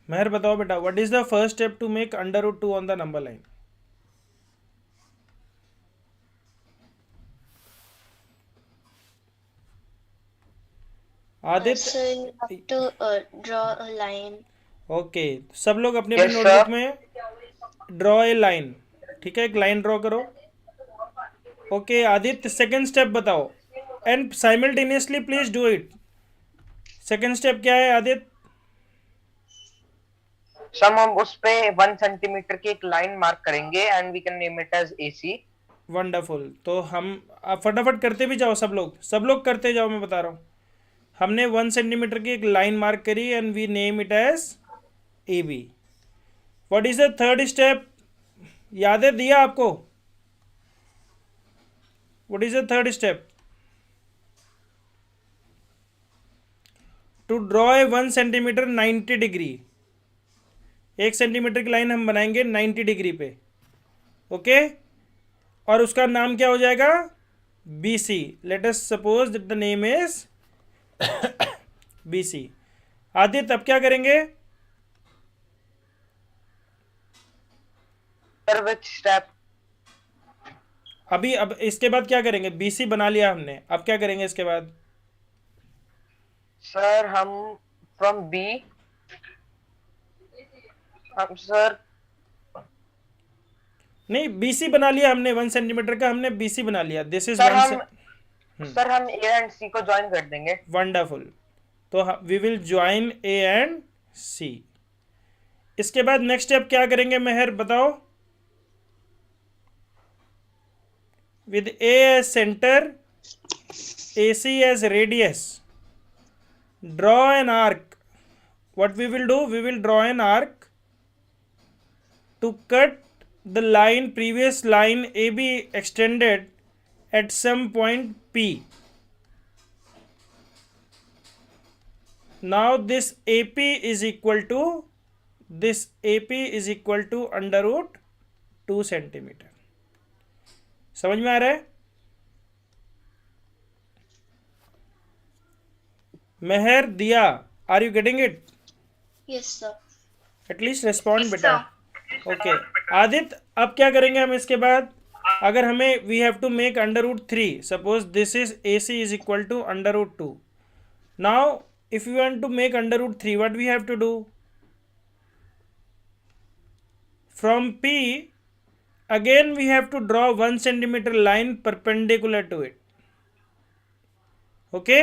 मेहर बताओ बेटा, what is the first step to make under root 2 on the number line? Aditya. So you have to draw a line. Okay, सब लोग अपनी अपनी yes notebook sir. में draw a line. ठीक है, एक लाइन ड्रॉ करो। ओके आदित्य, सेकंड स्टेप बताओ and simultaneously please do it. Second step क्या है आदित्य? सर हम उस पे 1 सेंटीमीटर की एक लाइन मार्क करेंगे and we can name it as AC। Wonderful. तो हम, आप फटाफट करते भी जाओ, सब लोग करते जाओ, मैं बता रहा हूँ। हमने 1 सेंटीमीटर की एक लाइन मार्क करी and we name it as AB। What is the third step? याद है, दिया आपको? What is the third step? To draw a 1 centimetre 90 degree. 1 centimetre की लाइन हम बनाएंगे 90 डिग्री पे। ओके, और उसका नाम क्या हो जाएगा? BC। Let us suppose that the name is BC। Aditya, अब क्या करेंगे? Sir which step? अभी अब इसके बाद क्या करेंगे? BC बना लिया हमने, अब क्या करेंगे इसके बाद? सर हम फ्रॉम B, हम सर नहीं, BC बना लिया हमने, 1 सेंटीमीटर का हमने BC बना लिया। This is sir one. हम सर हम A एंड C को ज्वाइन कर देंगे। वंडरफुल। तो we will join A and C। इसके बाद नेक्स्ट स्टेप क्या करेंगे मेहर, बताओ? With A as centre, AC as radius, draw an arc. What we will do? We will draw an arc to cut the line, previous line AB extended at some point P. Now this AP is equal to under root 2 centimetre. समझ में आ रहा है? Mehar, Diya, are you getting it? Yes, sir. At least respond बेटा। Okay Aditya, अब क्या करेंगे हम इसके बाद? अगर हमें, we have to make under root 3, suppose this is AC is equal to under root 2। Now if you want to make under root 3, what we have to do? From P, again we have to draw 1 centimeter line perpendicular to it. Okay?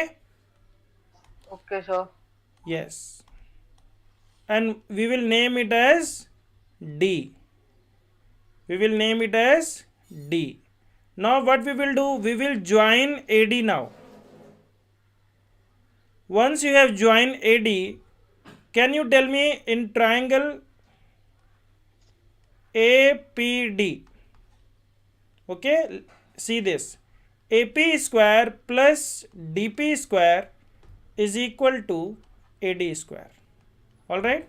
Okay sir. Yes. And we will name it as D. We will name it as D. Now what we will do? We will join AD now. Once you have joined AD, can you tell me in triangle APD? Okay, see this. AP square plus DP square is equal to AD square. All right.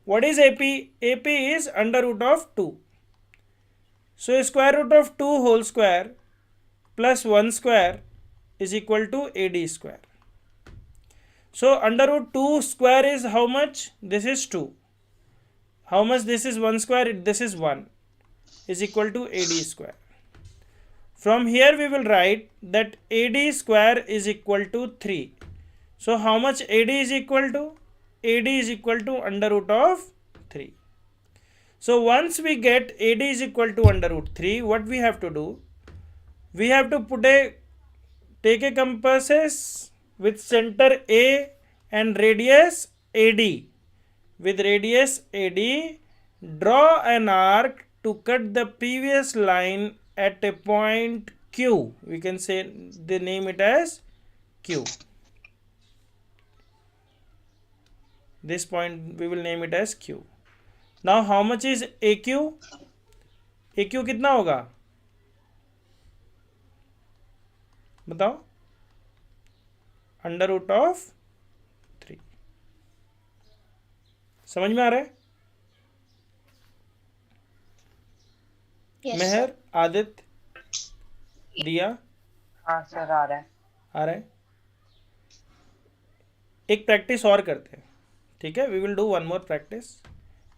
What is AP? AP is under root of 2. So square root of 2 whole square plus 1 square is equal to AD square. So under root 2 square is how much? This is 2. How much this is 1 square? This is 1, is equal to AD square. From here we will write that AD square is equal to 3. So how much AD is equal to? AD is equal to under root of 3. So once we get AD is equal to under root 3, what we have to do? We have to take a compasses with center A and radius AD. With radius AD, draw an arc to cut the previous line at a point Q. We can say they name it as Q. This point we will name it as Q. Now how much is AQ? AQ कितना होगा बताओ? Under root of 3। समझ में आ रहा है? Yes, मेहर, sir. Aditya, दिया, हाँ सर आ रहा है। आ रहा है? एक प्रैक्टिस और करते हैं। ठीक है, we will do one more practice,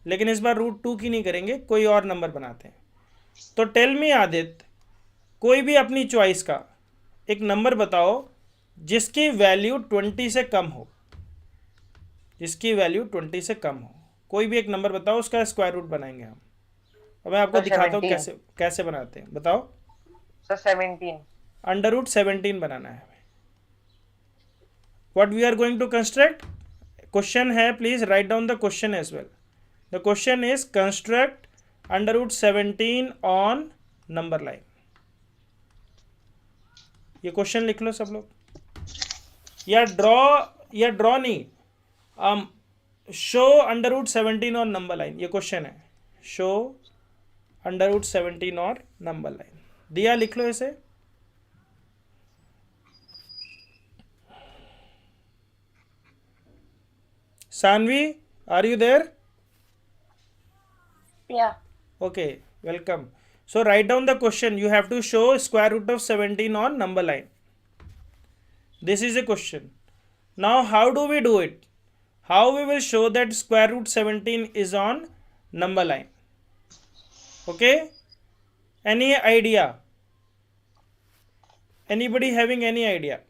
लेकिन इस बार रूट 2 की नहीं करेंगे, कोई और नंबर बनाते हैं। तो टेल मी आदित्य, कोई भी अपनी चॉइस का एक नंबर बताओ जिसकी वैल्यू 20 से कम हो, जिसकी वैल्यू 20 से कम हो, कोई भी एक नंबर बताओ, उसका स्क्वायर रूट बनाएंगे हम, और मैं आपको सर, दिखाता हूँ 17। कैसे कैसे बनाते हैं, बताओ। सर 17। अंडर रूट 17 बनाना है हमें। What we are going to construct, question है, please write down the question as well. The question is construct under root 17 on number line. ये क्वेश्चन लिख लो सब लोग, या ड्रॉ नहीं, show under root 17 on number line, ये question है, शो अंडर रूट 17 और नंबर लाइन। दिया लिख लो इसे। Sanvi, are you there? Yeah. Okay, welcome. So write down the question. You have to show square root of 17 on number line. This is a question. Now how do we do it? How we will show that square root 17 is on number line? Okay? Any idea? Anybody having any idea?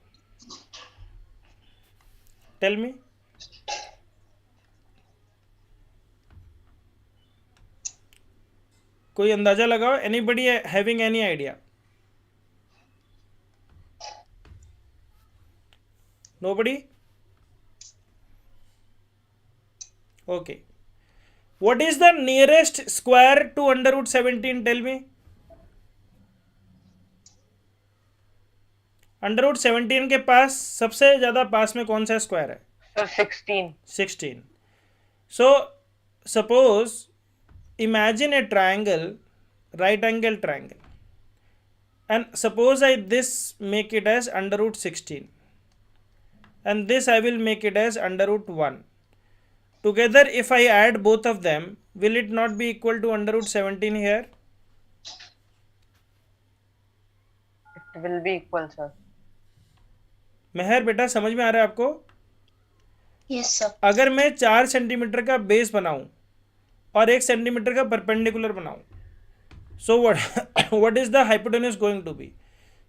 Tell me. कोई अंदाजा लगाओ, anybody having any idea? Nobody? Okay, what is the nearest square to under root 17? Tell me. Under root 17 के पास सबसे ज्यादा पास में कौन सा square है? Sir 16। 16. So suppose imagine a triangle, right angle triangle, and suppose I this make it as under root 16, and this I will make it as under root 1. Together if I add both of them, will it not be equal to under root 17 here? It will be equal, sir. मेहर बेटा, समझ में आ रहा है आपको? Yes, sir. अगर मैं 4 centimetre का बेस बनाऊं और 1 सेंटीमीटर का परपेंडिकुलर बनाऊं, so what is the hypotenuse going to be?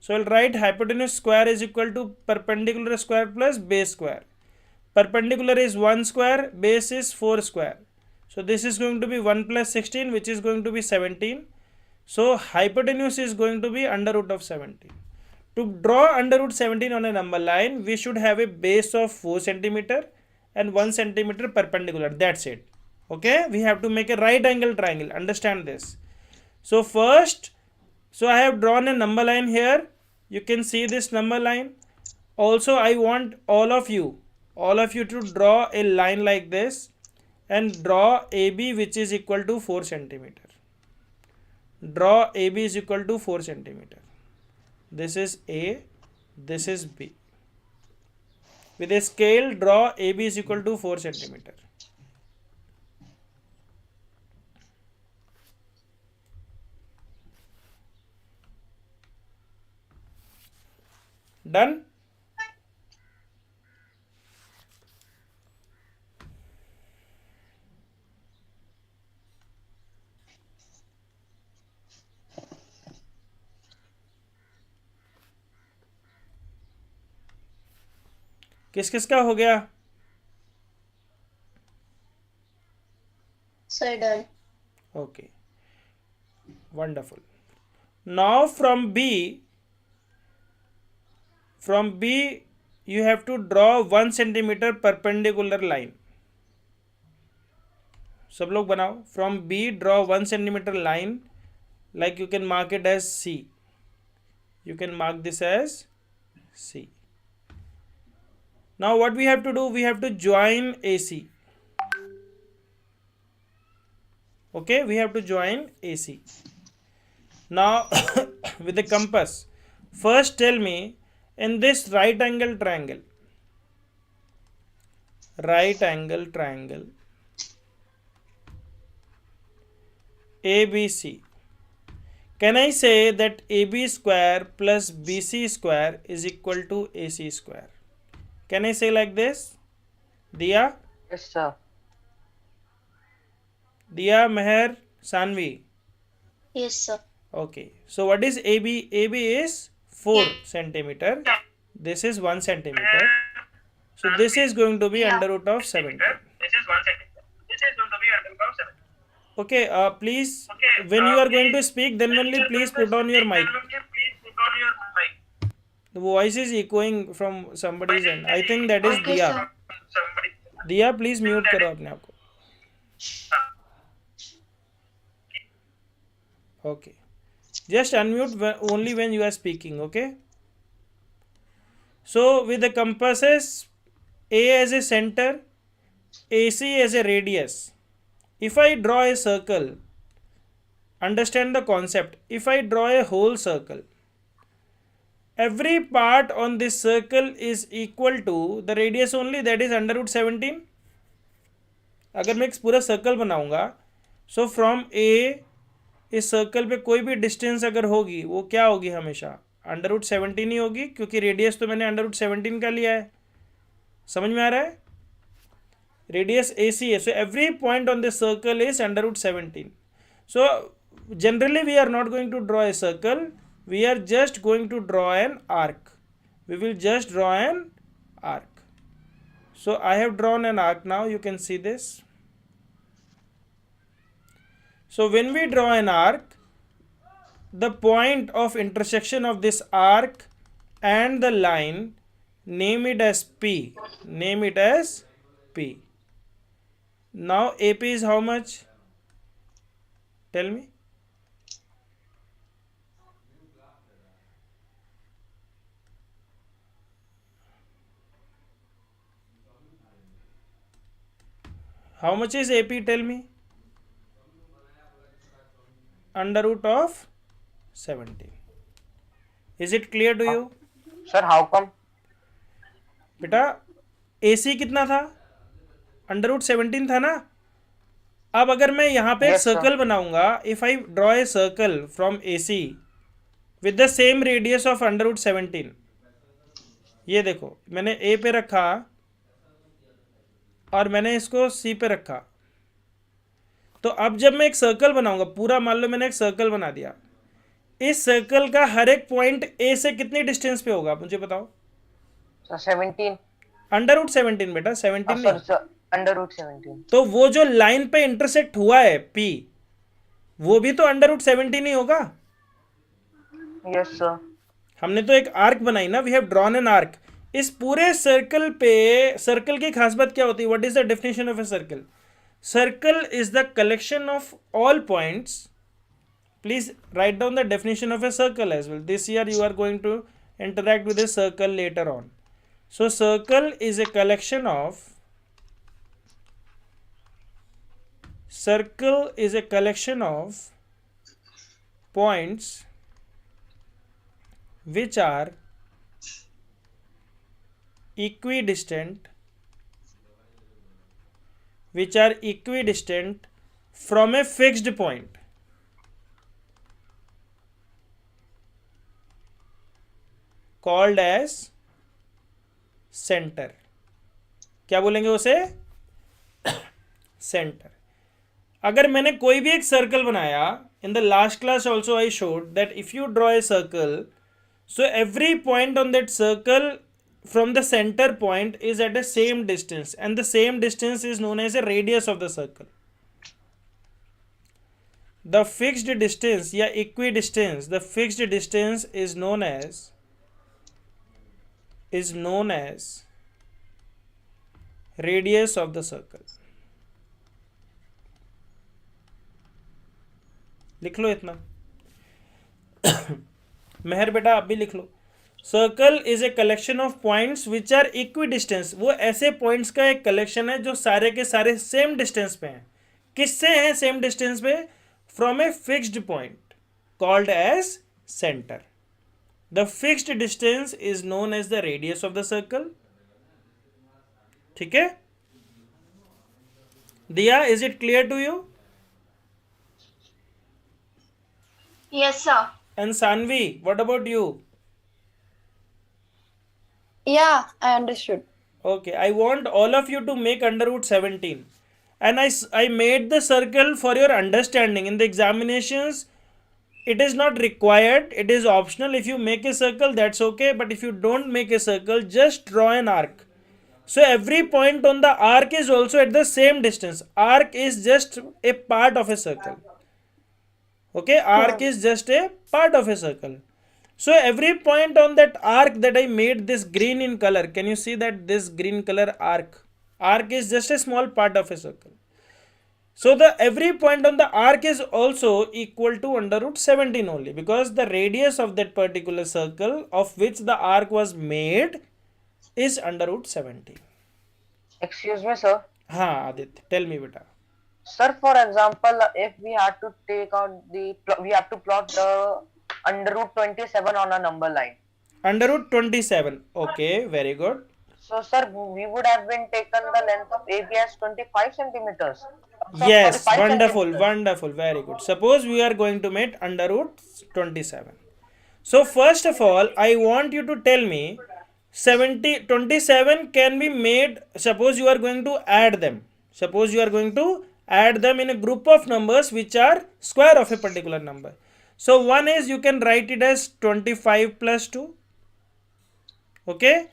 So I'll write hypotenuse square is equal to perpendicular square plus base square. Perpendicular is 1 square, base is 4 square. So this is going to be 1 plus 16, which is going to be 17. So hypotenuse is going to be under root of 17. To draw under root 17 on a number line, we should have a base of 4 centimeter and 1 centimeter perpendicular. That's it. Okay, we have to make a right angle triangle. Understand this. So first, so I have drawn a number line here. You can see this number line. Also, I want all of you to draw a line like this and draw AB, which is equal to 4 centimeter. Draw AB is equal to 4 centimeter. This is A, this is B. With a scale, draw AB is equal to 4 centimeter. Done? किस किस का हो गया? Sir, done. Okay, wonderful. Now from B you have to draw 1 centimeter perpendicular line. सब लोग बनाओ. From B draw 1 centimeter line, like you can mark it as C. You can mark this as C. Now what we have to do? We have to join AC. Okay, we have to join AC. Now with the compass, first tell me, in this right angle triangle, ABC, can I say that AB square plus BC square is equal to AC square? Can I say like this? Diya? Yes, sir. Diya, Meher, Sanvi. Yes, sir. Okay. So what is AB? AB is 4 centimeter. This is 1 centimeter. So this is going to be Yeah. under root of 17. Okay. Please, when you are going to speak, then only please put on your mic. The voice is echoing from somebody's end. I think that is Okay, Diya. sir. Diya, please mute करो अपने आप को. Okay. Just unmute only when you are speaking. Okay. So with the compasses A as a center, AC as a radius. If I draw a circle, understand the concept. If I draw a whole circle, every part on this circle is equal to the radius only, that is under root 17. अगर मैं एक पूरा circle बनाऊंगा, so from ए इस circle पे कोई भी distance अगर होगी वो क्या होगी, हमेशा अंडर रूट 17 ही होगी, क्योंकि रेडियस तो मैंने अंडर रूट 17 का लिया है. समझ में आ रहा है? रेडियस ए सी है, so every point on this circle is under root 17. So generally we are not going to draw a circle, we are just going to draw an arc. We will just draw an arc. So I have drawn an arc now, you can see this. So when we draw an arc, the point of intersection of this arc and the line, name it as P. Name it as P. Now AP is how much? Tell me. How much is AP? Tell me. Under root of 17. Is it clear to you? Sir, how come? बेटा AC कितना था? Under root 17 था ना. अब अगर मैं यहाँ पे एक Yes, sir. सर्कल बनाऊंगा, if I draw a circle from AC with the same radius of under root 17, ये देखो मैंने A पे रखा और मैंने इसको C पे रखा. तो अब जब मैं एक सर्कल बनाऊंगा, पूरा मान लो मैंने एक सर्कल बना दिया, इस सर्कल का हर एक पॉइंट A से कितनी डिस्टेंस पे होगा मुझे बताओ? Sir, 17. अंडर रूट 17 बेटा, 17 Sir, नहीं. sir, under root 17. तो वो जो लाइन पे इंटरसेक्ट हुआ है P, वो भी तो अंडर रूट 17 ही होगा. Yes, sir. हमने तो एक आर्क बनाई ना, we have drawn an arc. इस पूरे सर्कल पे, सर्कल की खास बात क्या होती है? What is the definition of a circle? Circle is the collection of all points. Please write down the definition of a circle as well. This year you are going to interact with a circle later on. So circle is a collection of points which are equidistant from a fixed point. Called as center. क्या बोलेंगे उसे? Centre. अगर मैंने कोई भी एक circle बनाया, in the last class also I showed that if you draw a circle, so every point on that circle from the center point is at the same distance, and the same distance is known as a radius of the circle. The fixed distance या equidistance, the fixed distance is known as radius of the circle. लिख लो इतना. मेहर बेटा आप भी लिख लो. Circle is a collection of points which are equidistance. वो ऐसे पॉइंट्स का एक कलेक्शन है जो सारे के सारे सेम डिस्टेंस पे हैं. किससे हैं सेम डिस्टेंस पे? From a fixed point called as centre. The fixed distance is known as the radius of the circle. ठीक है Diya, is it clear to you? Yes, sir. And Sanvi, what about you? Yeah, I understood. Okay, I want all of you to make under root 17. And I made the circle for your understanding. In the examinations, it is not required, it is optional. If you make a circle, that's okay. But if you don't make a circle, just draw an arc. So every point on the arc is also at the same distance. Arc is just a part of a circle. Okay, arc is just a part of a circle. So every point on that arc that I made this green in color, can you see that this green color arc? Arc is just a small part of a circle. So the every point on the arc is also equal to under root 17 only, because the radius of that particular circle of which the arc was made is under root 17. Excuse me, sir. हाँ Aditya, tell me beta. Sir, for example, if we have to take out we have to plot the under root 27 on a number line. Under root 27. Okay, very good. So, sir, we would have been taken the length of AB as 25 centimeters. Yes, 5 wonderful, centimeters. wonderful, very good. Suppose we are going to make under root 27. So first of all, I want you to tell me 27 can be made, suppose you are going to add them. Suppose you are going to add them in a group of numbers which are square of a particular number. So one is you can write it as 25 plus 2. Okay.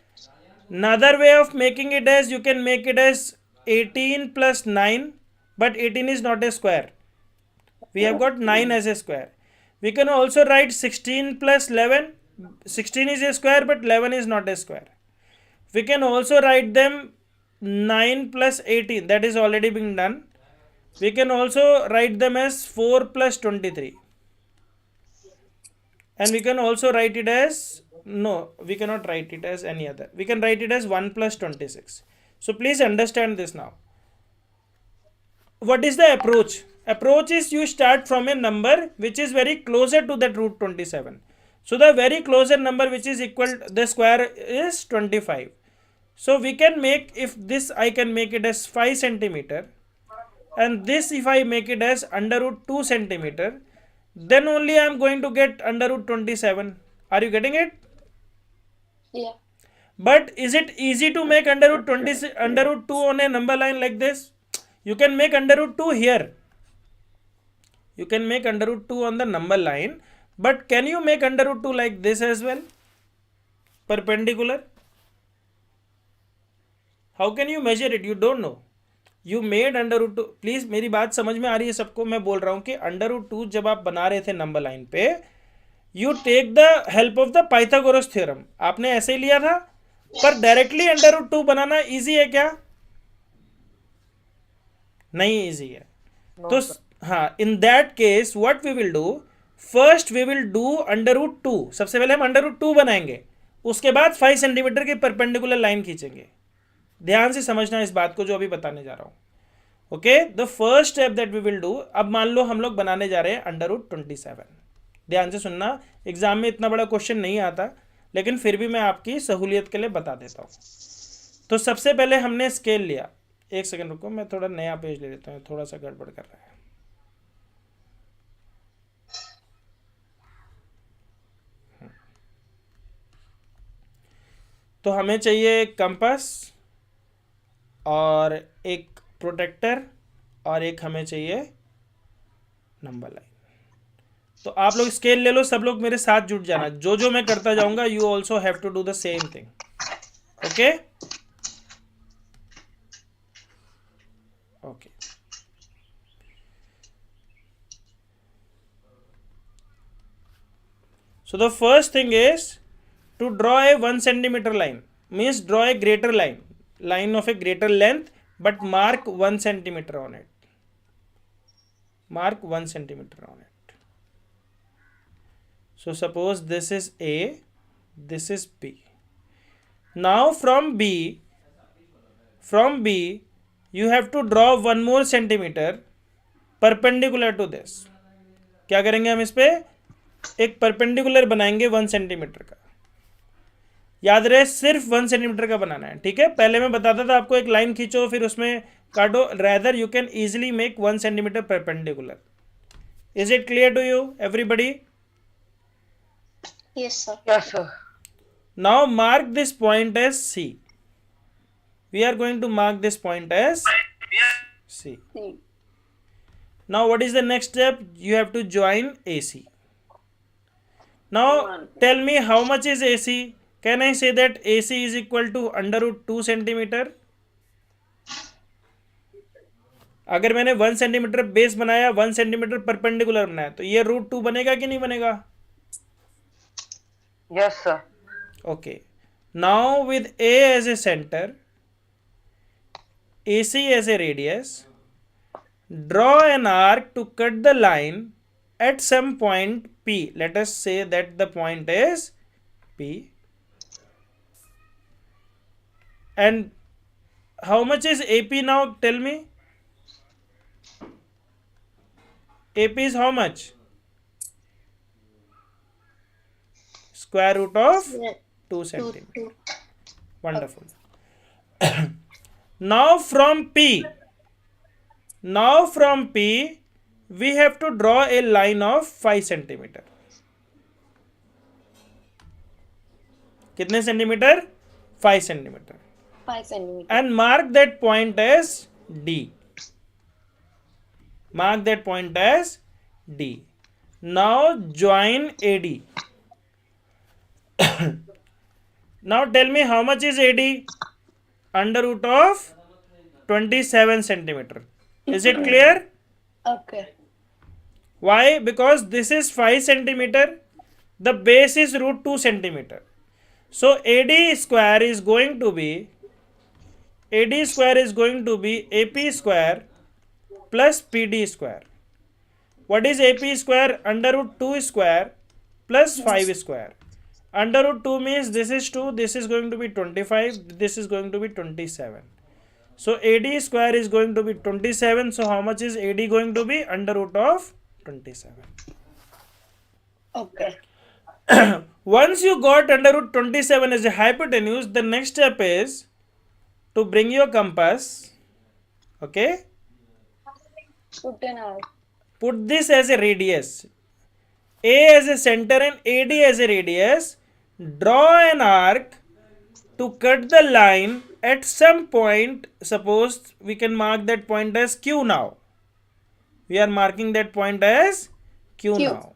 Another way of making it as you can make it as 18 plus 9, but 18 is not a square. We have got 9 as a square. We can also write 16 plus 11. 16 is a square, but 11 is not a square. We can also write them 9 plus 18. That is already being done. We can also write them as 4 plus 23. And we can also write it as, no, we cannot write it as any other. We can write it as 1 plus 26. So please understand this now. What is the approach? Approach is you start from a number which is very closer to that root 27. So the very closer number which is equal, the square is 25. So we can make, if this I can make it as 5 centimeter, and this if I make it as under root 2 centimeter, then only I am going to get under root 27. Are you getting it? Yeah. But is it easy to make under root 20 under root 2 on a number line like this? You can make under root 2 here. You can make under root 2 on the number line, but can you make under root 2 like this as well? Perpendicular. How can you measure it? You don't know. You made under root 2. Please मेरी बात समझ में आ रही है सबको? मैं बोल रहा हूँ कि अंडर रूट 2 जब आप बना रहे थे नंबर लाइन पे, you take the help of the Pythagoras theorem. आपने ऐसे ही लिया था, पर डायरेक्टली अंडर रूट 2 बनाना इजी है क्या? नहीं इजी है. तो हाँ, in that case what we will do, first we will do under root 2. सबसे पहले हम अंडर रूट 2 बनाएंगे, उसके बाद 5 सेंटीमीटर की परपेंडिकुलर लाइन खींचेंगे. ध्यान से समझना इस बात को जो अभी बताने जा रहा हूं. Okay, the first step that we will do, अब मान लो हम लोग बनाने जा रहे हैं अंडर रूट 27. ध्यान से सुनना, एग्जाम में इतना बड़ा क्वेश्चन नहीं आता, लेकिन फिर भी मैं आपकी सहूलियत के लिए बता देता हूं. तो सबसे पहले हमने स्केल लिया. एक सेकंड रुको, मैं थोड़ा नया पेज ले लेता हूँ, थोड़ा सा गड़बड़ कर रहा है. तो हमें चाहिए एक कंपास और एक प्रोटेक्टर और एक हमें चाहिए नंबर लाइन. तो आप लोग स्केल ले लो, सब लोग मेरे साथ जुट जाना. जो जो मैं करता जाऊंगा you also have to do the same thing. Okay okay. So the first thing is to draw a 1 centimeter line, means draw a greater line of a greater length, but mark 1 centimeter on it. Mark 1 centimeter on it. So suppose this is A, this is B. Now from B you have to draw 1 more centimeter perpendicular to this. क्या करेंगे हम इस पे? एक perpendicular बनाएंगे 1 centimetre का. याद रहे सिर्फ 1 सेंटीमीटर का बनाना है. ठीक है, पहले मैं बताता था आपको एक लाइन खींचो फिर उसमें काटो. Rather you can easily make 1 centimetre perpendicular. Is it clear to you everybody? Yes, sir. Yes, sir. Now mark this point as C. We are going to mark this point as C. C. Now what is the next step? You have to join AC. Now tell me how much is AC. Can I say that AC is equal to under root 2 centimetre? अगर मैंने 1 centimetre base बनाया, 1 centimetre perpendicular बनाया, तो ये root 2 बनेगा कि नहीं बनेगा? Yes, sir. Okay. Now with A as a center, AC as a radius, draw an arc to cut the line at some point P. Let us say that the point is P. And how much is AP now? Tell me. AP is how much? Square root of Yeah. 2 Two, centimeter. two. Wonderful. Now from P, we have to draw a line of 5 centimeter. कितने centimetre? 5 centimeter. 5 centimeter. And mark that point as D. Mark that point as D. Now join AD. Now tell me how much is AD? Under root of 27 centimeter. Is it clear? Okay. Why? Because this is 5 centimeter. The base is root 2 centimeter. So AD square is going to be AP square plus PD square. What is AP square? Under root 2 square plus 5 square. Under root 2 means this is 2, this is going to be 25, this is going to be 27. So AD square is going to be 27. So how much is AD going to be? Under root of 27. Okay. Once you got under root 27 as a hypotenuse, the next step is to bring your compass. Okay. Put an arc. Put this as a radius. A as a center and AD as a radius. Draw an arc to cut the line at some point. Suppose we can mark that point as Q now. We are marking that point as Q Q. now.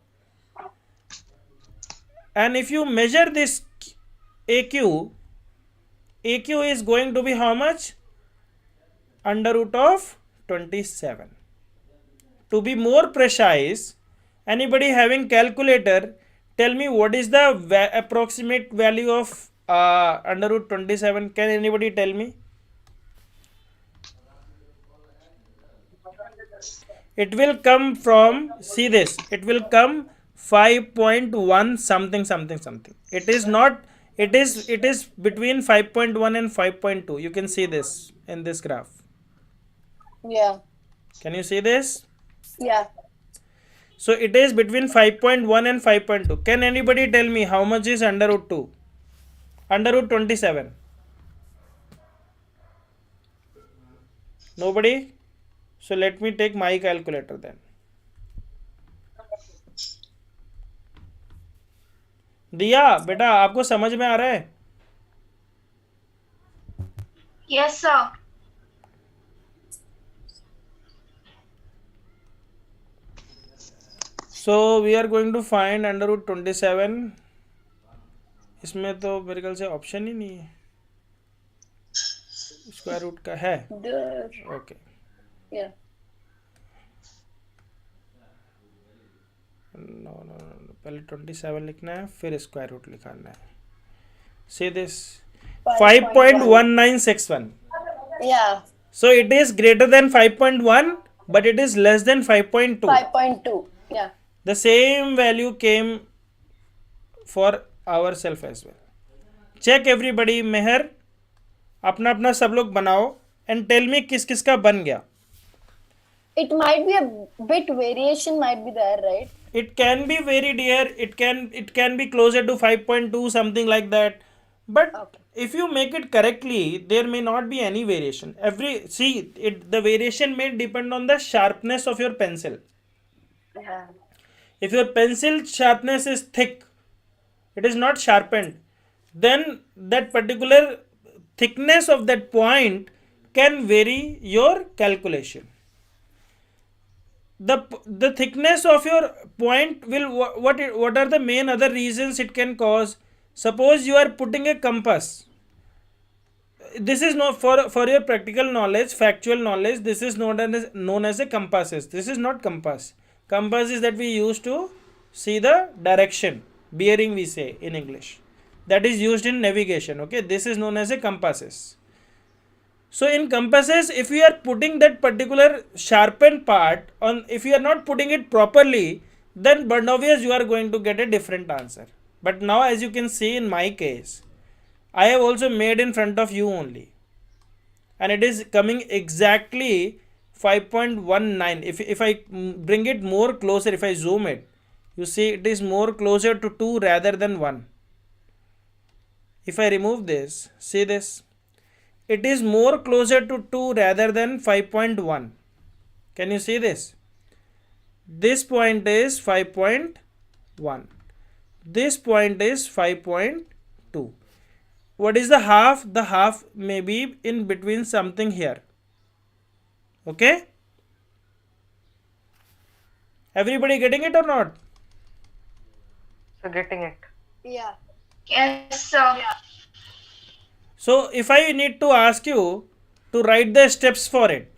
And if you measure this AQ is going to be how much? Under root of 27. To be more precise, anybody having calculator, tell me what is the approximate value of under root 27? Can anybody tell me? It will come from, see this, it will come 5.1 something something something. It is not, it is between 5.1 and 5.2. You can see this in this graph. Yeah. Can you see this? Yeah. So it is between 5.1 and 5.2. Can anybody tell me how much is under root 2? Under root 27. Nobody? So let me take my calculator then. दिया बेटा, आपको समझ में आ रहा है? Yes, sir. So we are going to find under root 27. इसमें तो मेरे ख्याल से ऑप्शन ही नहीं है, स्क्वायर रूट का है. ओके. Yeah. नो, पहले 27 लिखना है, फिर स्क्वायर रूट लिखना है. See this 5.1961. Yeah. So it is greater than 5.1, but it is less than 5.2. 5.2. Yeah. The same value came for ourselves as well. Check everybody. मेहर अपना अपना सब लोग बनाओ and tell me किस किस का बन गया. It might be a bit variation might be there, right? It can be very dear. It can be closer to 5.2 something like that. But Okay. if you make it correctly, there may not be any variation. The variation may depend on the sharpness of your pencil. Yeah. If your pencil sharpness is thick, it is not sharpened, then that particular thickness of that point can vary your calculation. The thickness of your point will, what are the main other reasons it can cause? Suppose you are putting a compass. This is not for your practical knowledge, factual knowledge. This is known as a compasses. This is not compass. Compass is that we use to see the direction, bearing we say in English. That is used in navigation. Okay, this is known as a compasses. So in compasses, if we are putting that particular sharpened part on, if you are not putting it properly, then but obvious you are going to get a different answer. But now, as you can see in my case, I have also made in front of you only, and it is coming exactly 5.19. If I bring it more closer, if I zoom it, you see it is more closer to 2 rather than 1. If I remove this, see this, it is more closer to 2 rather than 5.1. Can you see this? This point is 5.1. This point is 5.2. What is the half? The half may be in between something here. Okay? Everybody getting it or not? So getting it. Yeah. Yes, sir. So if I need to ask you to write the steps for it,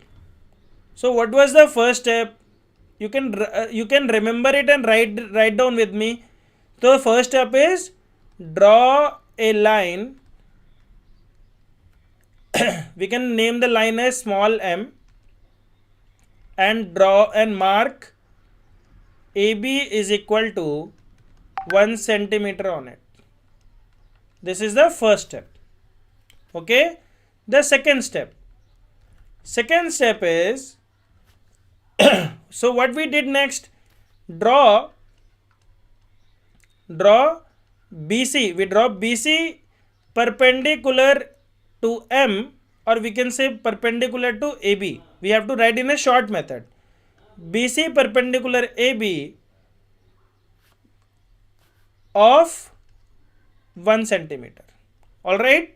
so what was the first step? You can remember it and write down with me. So the first step is draw a line. We can name the line as small m, and draw and mark AB is equal to 1 centimeter on it. This is the first step. Okay, the second step is so what we did next, draw BC. We draw BC perpendicular to M, or we can say perpendicular to AB. We have to write in a short method. BC perpendicular AB of 1 centimeter. All right.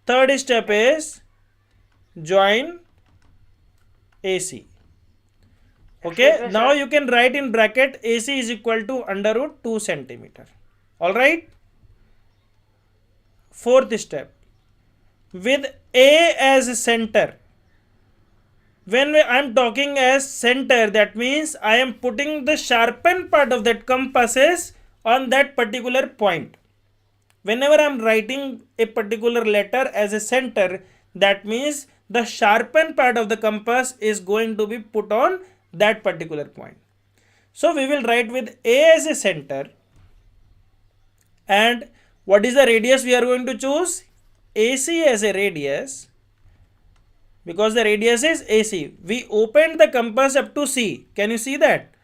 Third step is join AC. Okay, now you can write in bracket AC is equal to under root 2 centimeter. All right. Fourth step, with A as center. When I am talking as center, that means I am putting the sharpened part of that compasses on that particular point. Whenever I am writing a particular letter as a center, that means the sharpened part of the compass is going to be put on that particular point. So we will write with A as a center, and what is the radius we are going to choose? AC as a radius, because the radius is AC. We opened the compass up to C. Can you see that?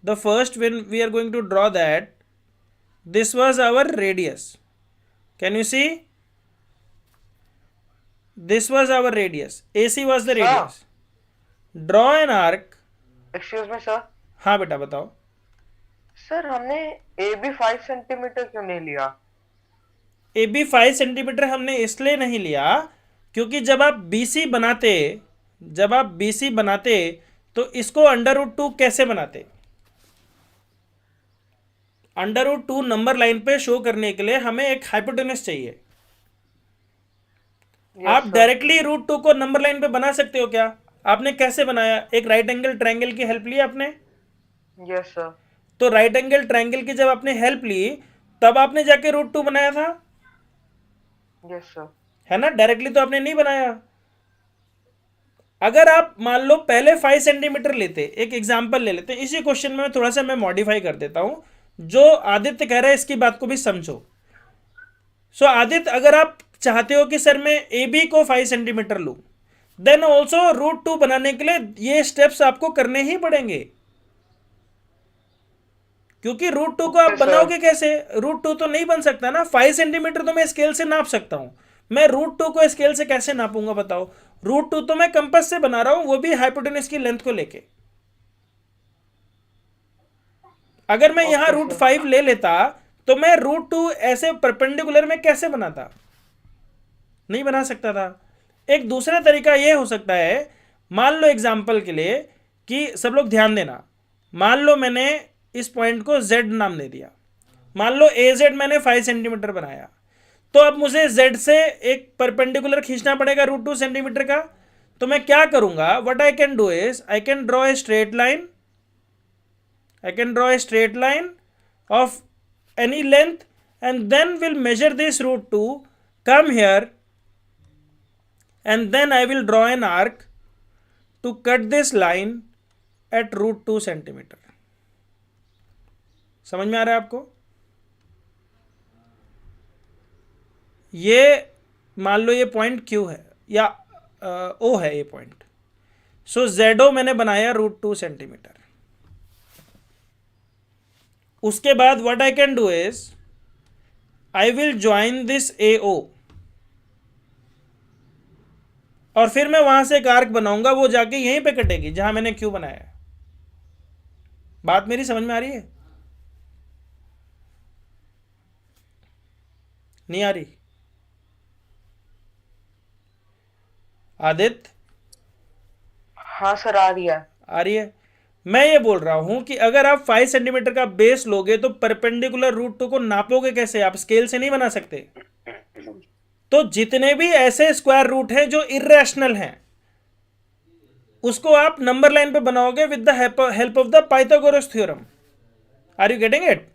The first, when we are going to draw that, this was our radius. Can you see? This was our radius. AC was the radius. Draw an arc. Excuse me, sir. हाँ बेटा बताओ. Sir हमने AB 5 centimetre क्यों नहीं लिया? AB 5 centimetre हमने इसलिए नहीं लिया क्योंकि जब आप BC बनाते तो इसको अंडर रूट 2 कैसे बनाते? अंडर रूट 2 नंबर लाइन पे शो करने के लिए हमें एक हाइपोटेनस चाहिए. आप डायरेक्टली रूट 2 को नंबर लाइन पे बना सकते हो क्या? आपने कैसे बनाया? एक राइट एंगल ट्रायंगल की हेल्प ली आपने? Yes sir. तो राइट एंगल ट्रायंगल की जब आपने हेल्प ली तब आपने जाके रूट 2 बनाया था. Yes sir. है ना, डायरेक्टली तो आपने नहीं बनाया. अगर आप मान लो पहले 5 सेंटीमीटर लेते, एक एग्जांपल ले लेते, इसी क्वेश्चन में थोड़ा सा मैं मॉडिफाई कर देता हूं. जो आदित्य कह रहा है इसकी बात को भी समझो. सो आदित्य, अगर आप चाहते हो कि सर मैं ए बी को 5 सेंटीमीटर लूं, देन ऑल्सो रूट 2 बनाने के लिए ये स्टेप्स आपको करने ही पड़ेंगे, क्योंकि रूट 2 को आप बनाओगे कैसे? रूट 2 तो नहीं बन सकता ना. 5 सेंटीमीटर तो मैं स्केल से नाप सकता हूं, मैं रूट 2 को स्केल से कैसे नापूंगा बताओ? रूट 2 तो मैं कंपास से बना रहा हूं, वो भी हाइपोटेनस की लेंथ को लेके. अगर मैं यहां रूट 5 ले लेता तो मैं रूट 2 ऐसे परपेंडिकुलर में कैसे बनाता? नहीं बना सकता था। एक दूसरा तरीका ये हो सकता है, मान लो एग्जाम्पल के लिए कि सब लोग ध्यान देना, मान लो मैंने इस पॉइंट को z नाम दे दिया, मान लो AZ मैंने 5 सेंटीमीटर बनाया, तो अब मुझे Z से एक परपेंडिकुलर खींचना पड़ेगा √2 सेंटीमीटर का। तो मैं क्या करूंगा, what I can do is I can draw a straight line, I can draw a straight line of any length and then will measure this √2, come here and then I will draw an arc to cut this line at √2 centimetre. समझ में आ रहा है आपको? ये मान लो ये point Q है या O है ये पॉइंट, सो ZO मैंने बनाया √2 सेंटीमीटर। उसके बाद what I can do is I will join this AO और फिर मैं वहां से एक आर्क बनाऊंगा, वो जाके यहीं पे कटेगी जहां मैंने Q बनाया है। बात मेरी समझ में आ रही है? नहीं आ रही? आदित्य? हाँ सर आ रही है। आ रही है। मैं ये बोल रहा हूं कि अगर आप 5 सेंटीमीटर का बेस लोगे तो परपेंडिकुलर √2 को नापोगे कैसे? आप स्केल से नहीं बना सकते। तो जितने भी ऐसे स्क्वायर रूट हैं जो इर्रेशनल हैं, उसको आप नंबर लाइन पे बनाओगे with the help of the Pythagoras theorem. Are you getting it?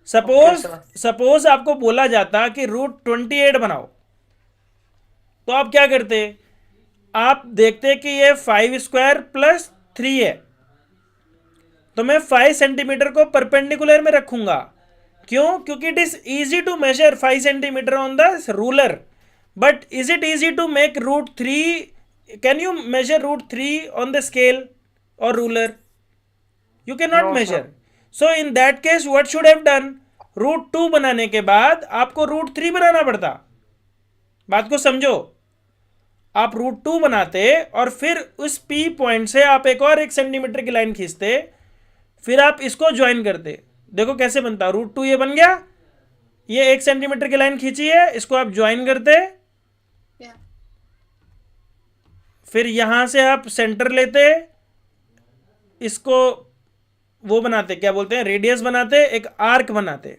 Suppose आपको बोला जाता कि √28 बनाओ, तो आप क्या करते? आप देखते कि ये 5 स्क्वायर प्लस 3 है, तो मैं 5 सेंटीमीटर को परपेंडिकुलर में रखूंगा। क्यों? क्योंकि it is easy to measure 5 centimetre on the ruler, but is it easy to make √3? Can you measure √3 on the scale और ruler? You can not measure. So in that case what should have done? √2 बनाने के बाद आपको √3 बनाना पड़ता। बात को समझो, आप √2 बनाते और फिर उस P पॉइंट से आप एक और 1 सेंटीमीटर की लाइन खींचते, फिर आप इसको ज्वाइन करते। देखो कैसे बनता, √2 ये बन गया, ये 1 सेंटीमीटर की लाइन खींची है, इसको आप ज्वाइन करते, फिर यहां से आप सेंटर लेते, इसको वो बनाते, क्या बोलते हैं, रेडियस बनाते, एक आर्क बनाते,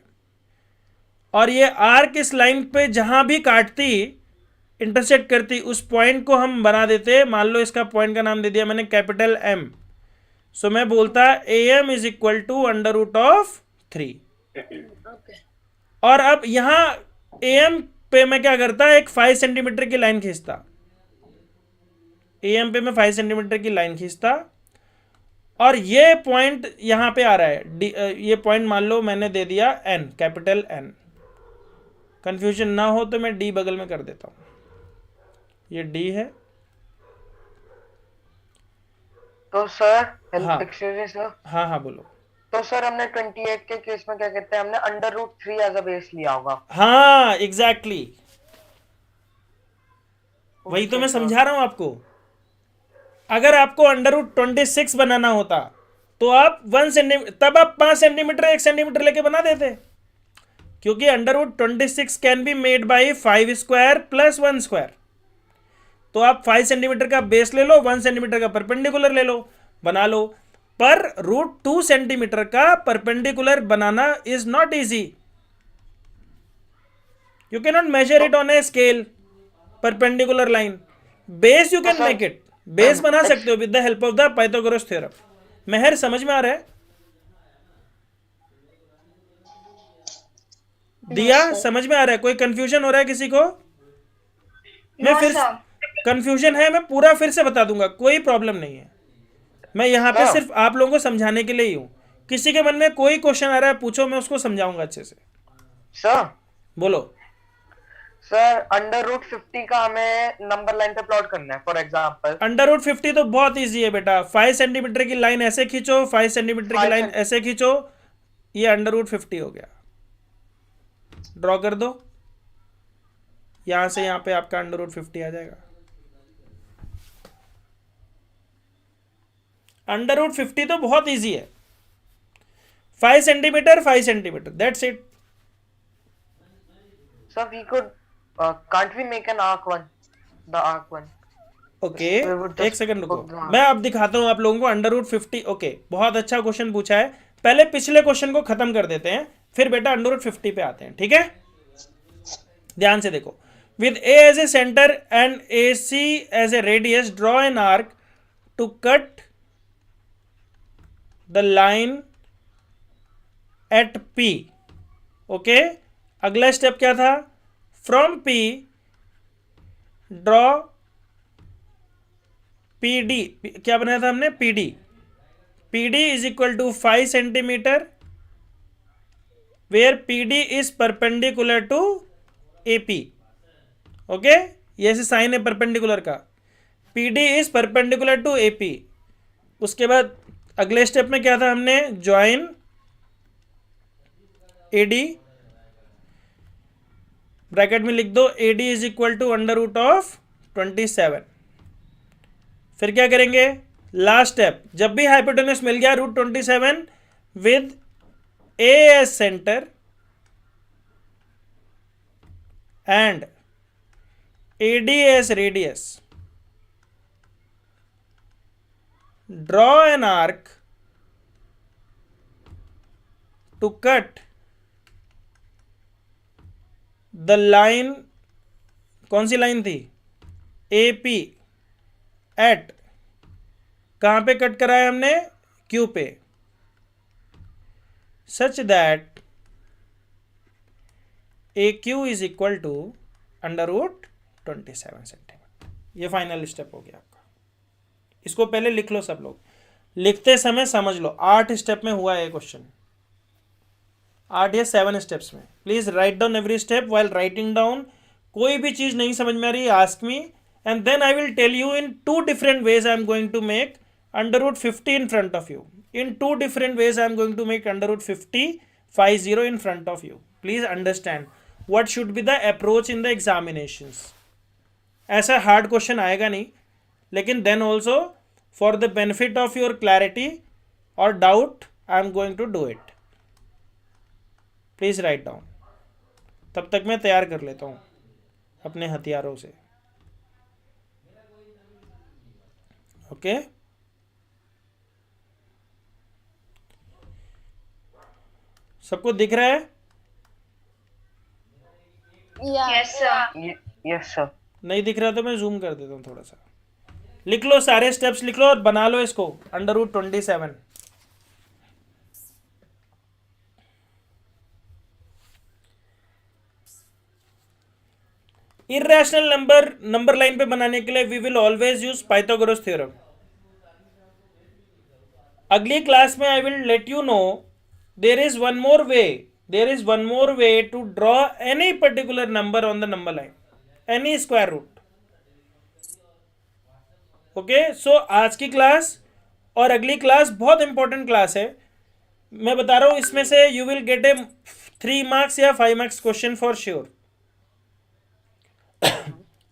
और ये आर्क इस लाइन पे जहां भी काटती, इंटरसेक्ट करती, उस पॉइंट को हम बना देते। मान लो इसका पॉइंट का नाम दे दिया मैंने कैपिटल M। सो मैं बोलता AM इज इक्वल टू √3। और अब यहां AM पे मैं क्या करता, एक 5 सेंटीमीटर की लाइन खींचता। AM पे मैं 5 सेंटीमीटर की लाइन खींचता, और ये पॉइंट यहां पे आ रहा है, ये पॉइंट मान लो मैंने दे दिया N, कैपिटल N। कंफ्यूजन ना हो तो मैं D बगल में कर देता हूं, ये D है। तो सर हाँ। Excuse me sir. हाँ हाँ बोलो। तो सर हमने 28 के केस में क्या कहते हैं, हमने √3 एज अ बेस लिया होगा। हाँ एग्जैक्टली, वही तो मैं समझा रहा हूं आपको। अगर आपको √26 बनाना होता तो आप 1 सेंटीमीटर, तब आप 5 सेंटीमीटर 1 सेंटीमीटर लेके बना देते, क्योंकि √26 can be made by 5 square plus 1 square. तो आप 5 सेंटीमीटर का बेस ले लो, 1 सेंटीमीटर का परपेंडिकुलर ले लो, बना लो। पर √2 सेंटीमीटर का परपेंडिकुलर बनाना is not easy. You can not measure it on a scale, perpendicular line. Base you can make it, base बना सकते हो with the help of the Pythagoras theorem. Mehar समझ में आ रहा है? दिया समझ में आ रहा है? कोई कंफ्यूजन हो रहा है किसी को? मैं फिर कंफ्यूजन है, मैं पूरा फिर से बता दूंगा, कोई प्रॉब्लम नहीं है। मैं यहाँ पे सिर्फ आप लोगों को समझाने के लिए ही हूँ। किसी के मन में कोई क्वेश्चन आ रहा है पूछो, मैं उसको समझाऊंगा अच्छे से। सर बोलो। सर √50 का हमें नंबर लाइन पे प्लॉट करना है फॉर एग्जांपल। √50 तो बहुत इजी है बेटा, 5 सेंटीमीटर की लाइन ऐसे खींचो, 5 सेंटीमीटर की लाइन ऐसे खींचो, ये √50 हो गया। ड्रॉ कर दो, यहां से यहां पे आपका √50 आ जाएगा। √50 तो बहुत इजी है, 5 centimetre 5 centimetre, that's it. Sir we could Can't we make an arc one? The arc one. Okay We would एक just सेकंड रुको, book the- मैं अब दिखाता हूं आप लोगों को √50। ओके बहुत अच्छा क्वेश्चन पूछा है, पहले पिछले क्वेश्चन को खत्म कर देते हैं, फिर बेटा √50 पे आते हैं, ठीक है। ध्यान से देखो, with A as a centre and A C as a radius draw an arc to cut the line at P. Okay अगला स्टेप क्या था, from P draw P D, क्या बनाया था हमने, P D. P D is equal to 5 centimetre, where P D is perpendicular to A P. Okay ये ऐसे साइन है परपेंडिकुलर का, P D is perpendicular to A P. उसके बाद अगले स्टेप में क्या था, हमने ज्वाइन ए डी, ब्रैकेट में लिख दो A D is equal to √27। फिर क्या करेंगे, लास्ट स्टेप, जब भी हाइपोटेनस मिल गया √27 with A as centre and A D as radius, draw an arc to cut the line, कौन सी लाइन थी, ए पी एट, कहां पे कट कराया हमने, क्यू पे, such that A Q is equal to √27 centimetre. ये फाइनल स्टेप हो गया आपका, इसको पहले लिख लो सब लोग, लिखते समय समझ लो 8 स्टेप में हुआ है क्वेश्चन, 8 या 7 स्टेप्स में। Please write down every step while writing down. कोई भी चीज नहीं समझ में आ रही, ask me and then I will tell you in 2 different ways I am going to make √50 in front of you. In 2 different ways I am going to make √50 in front of you. Please understand what should be the approach in the examinations. ऐसा hard question आएगा नहीं, लेकिन then also for the benefit of your clarity or doubt I am going to do it. Please write down. तब तक मैं तैयार कर लेता हूँ अपने हथियारों से। ओके सबको दिख रहा है, Yeah. Yes, sir. Yes, sir. नहीं दिख रहा तो मैं जूम कर देता हूँ थोड़ा सा। लिख लो सारे स्टेप्स, लिख लो और बना लो इसको √27। इर्रेशनल नंबर लाइन पे बनाने के लिए we will always use Pythagoras theorem. अगली क्लास में I will let you know there is one more way to draw any particular number on the number line, any square root. Okay so आज की class और अगली class बहुत important class है, मैं बता रहा हूं, इसमें से you will get A 3 marks या 5 marks question for sure.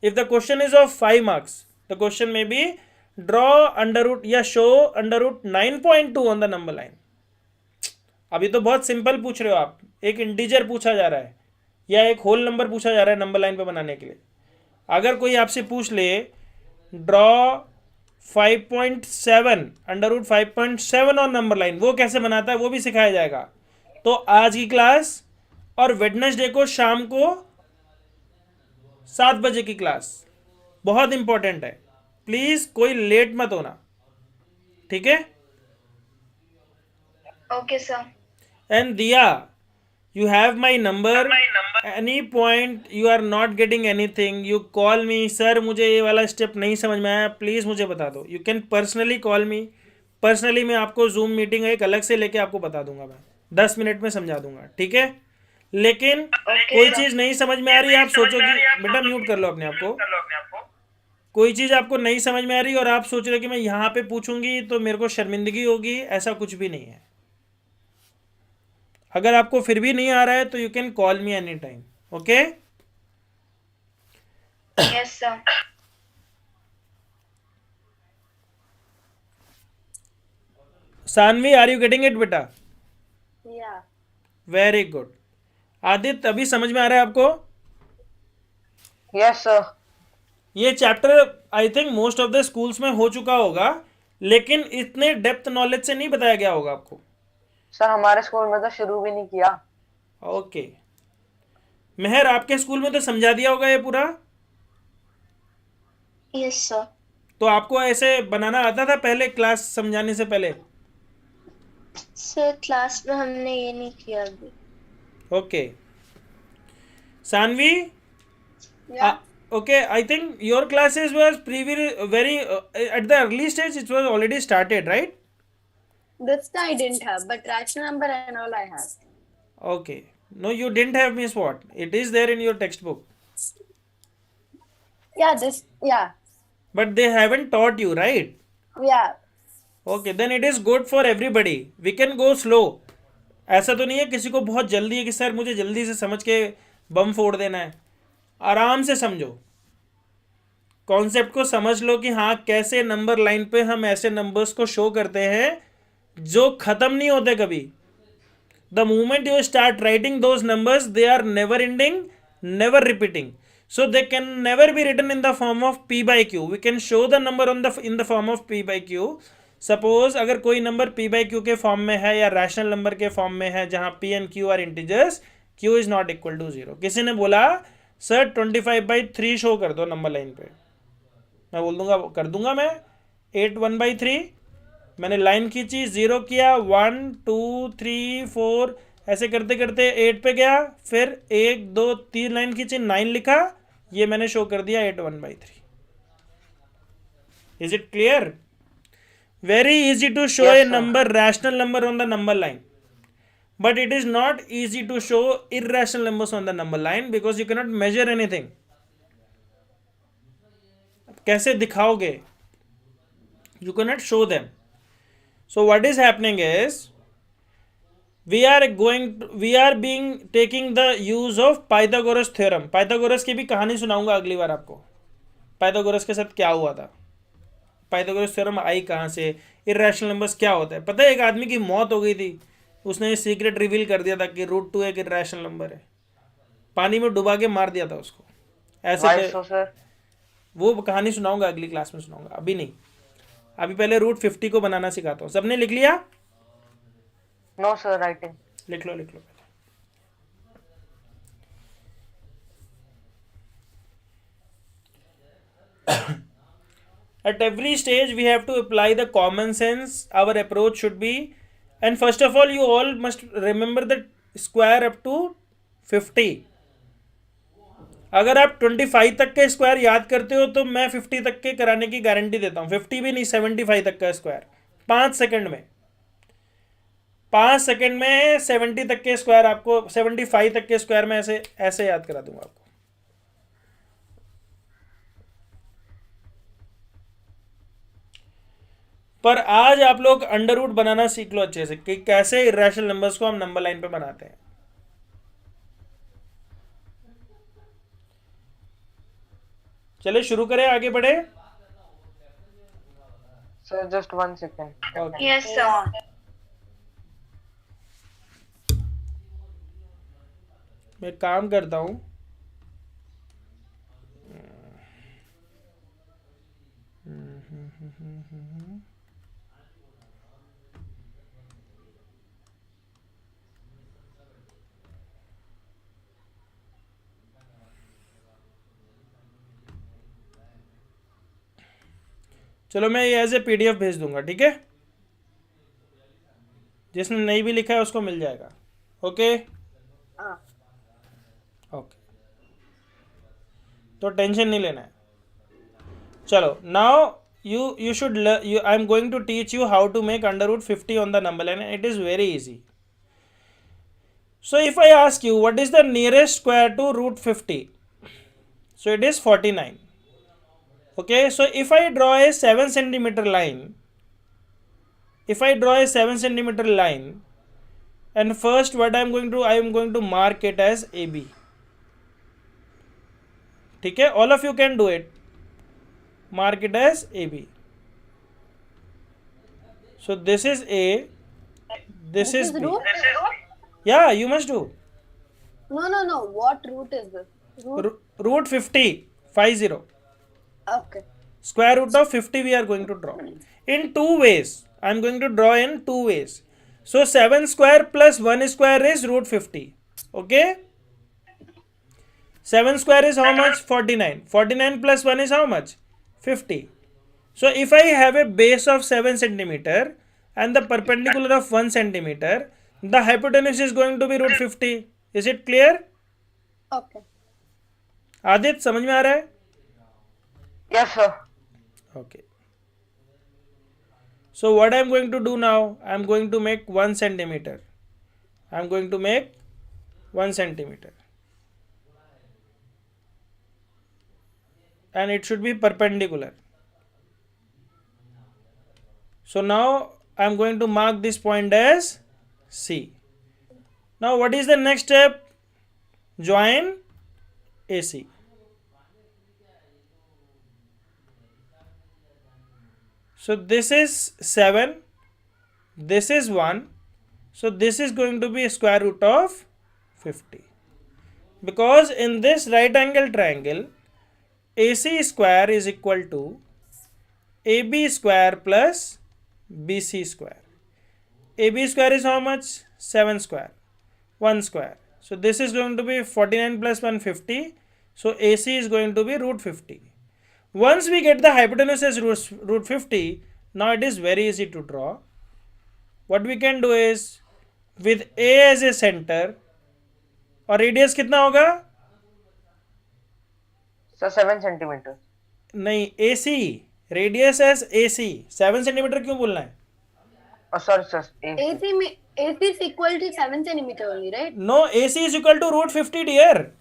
If the question is of 5 marks, the question may be draw under root या show under root 9.2 on the number line. अभी तो बहुत सिंपल पूछ रहे हो आप, एक इंटीजर पूछा जा रहा है या एक होल नंबर पूछा जा रहा है नंबर लाइन पे बनाने के लिए। अगर कोई आपसे पूछ ले draw 5.7 under root 5.7 on number line, वो कैसे बनाता है वो भी सिखाया जाएगा। तो आज की क्लास और वेडनेसडे को शाम को 7 बजे की क्लास बहुत इंपॉर्टेंट है, प्लीज कोई लेट मत होना, ठीक है। Okay, sir. And Diya you have my number, any point you are not getting anything you call me, sir मुझे ये वाला स्टेप नहीं समझ में आया प्लीज़ मुझे बता दो। You can personally call me, personally मैं आपको जूम मीटिंग एक अलग से लेके आपको बता दूंगा, मैं 10 मिनट में समझा दूंगा, ठीक है। लेकिन कोई चीज़ नहीं समझ में आ रही, आप सोचो कि बेटा म्यूट कर लो अपने आप को, कोई चीज़ आपको नहीं समझ में आ रही और आप सोच रहे हो कि मैं यहाँ पे पूछूंगी तो मेरे को शर्मिंदगी होगी, ऐसा कुछ भी नहीं है। अगर आपको फिर भी नहीं आ रहा है तो you can call me any time, okay. Yes, sir. Sanvi are you getting it बेटा? Yeah. Very good. आदित्य अभी समझ में आ रहा है आपको? Yes, sir. ये chapter I think most of the schools में हो चुका होगा, लेकिन इतने डेप्थ नॉलेज से नहीं बताया गया होगा आपको. सर हमारे स्कूल में तो शुरू भी नहीं किया. ओके. मेहर, आपके स्कूल में तो समझा दिया होगा ये पूरा. Yes, sir. तो आपको ऐसे बनाना आता था पहले, क्लास समझाने से पहले? सर क्लास में हमने ये नहीं किया अभी. Okay. Sanvi, Yeah. okay, I think your classes was previous very at the early stage it was already started, right? This I didn't have, but rational number and all I have. Okay. No, you didn't have, means what? It is there in your textbook. Yeah, this. Yeah. But they haven't taught you, right? Yeah. Okay, then it is good for everybody. We can go slow. ऐसा तो नहीं है किसी को बहुत जल्दी है कि सर मुझे जल्दी से समझ के बम फोड़ देना है. आराम से समझो, कॉन्सेप्ट को समझ लो कि हाँ कैसे नंबर लाइन पे हम ऐसे नंबर्स को शो करते हैं जो ख़त्म नहीं होते कभी. The moment you start writing those numbers they are never ending, never repeating. So they can never be written in the form of p by q. We can show the number on the in the form of p by q. Suppose अगर कोई number p by q के form में है या rational number के form में है जहां p and q are integers, q is not equal to 0. किसी ने बोला सर 25/3 शो कर दो नंबर लाइन पे, मैं बोल दूंगा कर दूंगा मैं 8 1/3. मैंने लाइन खींची, 0 किया, 1 2 3 4 ऐसे करते करते 8 पे गया, फिर 1 2 3 लाइन खींची, 9 लिखा, ये मैंने शो कर दिया 8 1/3. Is it clear? Very easy to show Yes, a sir. Number rational number on the number line, but it is not easy to show irrational numbers on the number line because you cannot measure anything. कैसे दिखाओगे? You cannot show them. So what is happening is we are being taking the use of Pythagoras theorem. Pythagoras की भी कहानी सुनाऊंगा अगली बार आपको. Pythagoras के साथ क्या हुआ था, Pythagoras theorem आई कहाँ से, irrational numbers क्या होता है. पता है एक आदमी की मौत हो गई थी, उसने सीक्रेट रिवील कर दिया था कि √2 एक इरेशनल नंबर है, पानी में डुबा के मार दिया था उसको. ऐसे Why so, sir? वो कहानी सुनाऊंगा अगली क्लास में सुनाऊंगा, अभी नहीं. अभी पहले √50 को बनाना सिखाता हूँ. सबने लिख लिया? No, sir. Writing. लिख लो लिख लो. At every stage we have to apply the common sense. Our approach should be, and first of all you all must remember the square up to 50. अगर आप 25 तक के स्क्वायर याद करते हो तो मैं 50 तक के कराने की गारंटी देता हूँ. 50 भी नहीं, 75 तक का स्क्वायर 5 सेकंड में. 5 सेकंड में 70 तक के स्क्वायर आपको, 75 तक के स्क्वायर में ऐसे ऐसे याद करा दूंगा आपको. पर आज आप लोग अंडर रूट बनाना सीख लो अच्छे से कि कैसे इरेशनल नंबर्स को हम नंबर लाइन पे बनाते हैं. चलिए शुरू करें, आगे बढ़े. Sir, just 1 second. Okay. Yes, sir. मैं काम करता हूँ. चलो मैं ये एज ए PDF भेज दूंगा, ठीक है? जिसने नहीं भी लिखा है उसको मिल जाएगा. ओके ओके, तो टेंशन नहीं लेना है. चलो now you should I am going to teach you how to make under root 50 on the number line, and it is very easy. So if I ask you what is the nearest square to √50, so it is 49. Okay, so if I draw a 7 centimeter line, and first what I am going to mark it as AB. ठीक है, all of you can do it. Mark it as AB. So this is A, this is B. root? Yeah, you must do. No. What root is this? root 50, 50. Okay. Square root of 50 we are going to draw in two ways. I am going to draw in two ways. So 7 square plus 1 square is root 50. Okay. 7 square is how much? 49. 49 plus 1 is how much? 50. So if I have a base of 7 centimeter and the perpendicular of 1 centimeter, the hypotenuse is going to be root 50. Is it clear? Okay. Aditya समझ में आ रहा है? Yes, sir. Okay. So what I am going to do now? I am going to make 1 centimeter. I am going to make 1 centimeter. And it should be perpendicular. So now I am going to mark this point as C. Now what is the next step? Join AC. So this is 7, this is 1, so this is going to be square root of 50. Because in this right angle triangle, AC square is equal to AB square plus BC square. AB square is how much? 7 square, 1 square. So this is going to be 49 plus 150. So AC is going to be root 50. Once we get the hypotenuse as root 50, now it is very easy to draw. What we can do is, with A as a center, और radius कितना होगा? So 7 centimeters. नहीं, AC, radius as AC, 7 centimeter क्यों बोलना है? Oh, sorry, sir. AC is equal to 7 centimeter only, right? No, AC is equal to root 50, dear.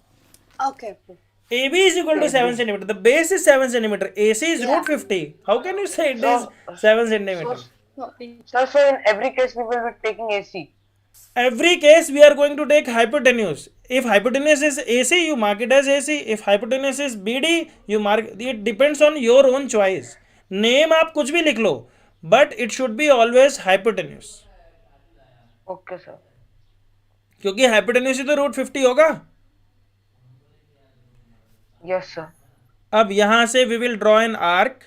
Okay. AB is equal to 7 centimeter. The base is 7 centimeter. AC is root 50. How can you say it is 7 centimeter? Sir, so in every case we will be taking AC. Every case we are going to take hypotenuse. If hypotenuse is AC, you mark it as AC. If hypotenuse is BD, you mark it. Depends on your own choice. Name आप कुछ भी लिख लो, but it should be always hypotenuse. Okay, sir. क्योंकि hypotenuse ही तो root 50 होगा. Yes, sir. अब यहाँ से we will draw an arc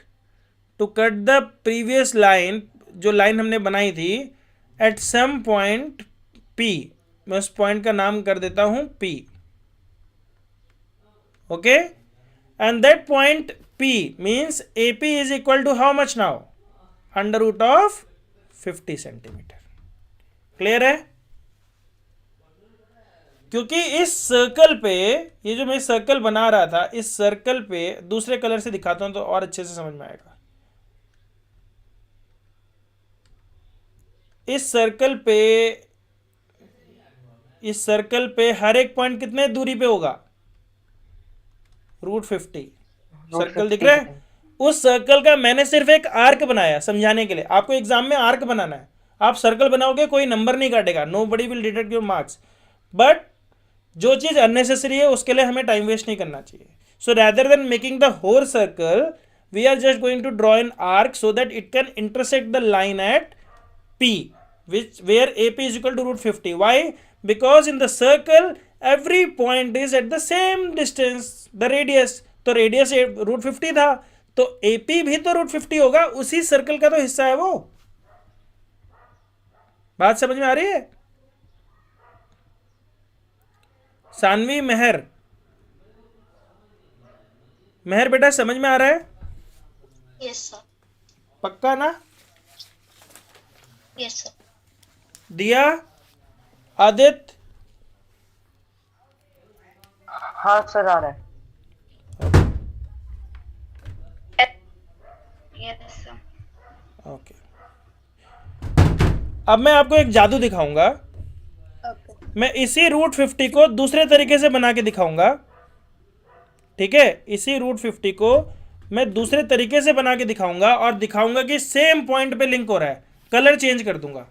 to cut the previous line, जो line हमने बनाई थी, at some point P. मैं उस point का नाम कर देता हूँ P. Okay? And that point P means AP is equal to how much now? Under root of 50 centimeter. Clear है? क्योंकि इस सर्कल पे, ये जो मैं सर्कल बना रहा था, इस सर्कल पे दूसरे कलर से दिखाता हूं तो और अच्छे से समझ में आएगा. इस सर्कल पे हर एक पॉइंट कितने दूरी पे होगा? रूट 50. सर्कल दिख रहा है? उस सर्कल का मैंने सिर्फ एक आर्क बनाया समझाने के लिए. आपको एग्जाम में आर्क बनाना है. आप सर्कल बनाओगे, कोई नंबर नहीं काटेगा. Nobody will deduct your marks. But जो चीज अननेसेसरी है उसके लिए हमें टाइम वेस्ट नहीं करना चाहिए. So rather than making the whole circle, we are just going to draw an arc so that it can intersect the line at P, which where AP is equal to root 50. Why? Because in the circle every point is at the same distance, the radius. तो radius root 50 था, तो AP भी तो root 50 होगा, उसी circle का तो हिस्सा है वो. बात समझ में आ रही है? सानवी मेहर बेटा समझ में आ रहा है? Yes sir. पक्का ना? Yes sir. दिया, आदित्य? हाँ सर, आ रहा है. Yes sir. ओके. अब मैं आपको एक जादू दिखाऊंगा. मैं इसी रूट 50 को दूसरे तरीके से बना के दिखाऊंगा. ठीक है? इसी रूट 50 को मैं दूसरे तरीके से बना के दिखाऊंगा और दिखाऊंगा कि सेम पॉइंट पे लिंक हो रहा है. कलर चेंज कर दूंगा.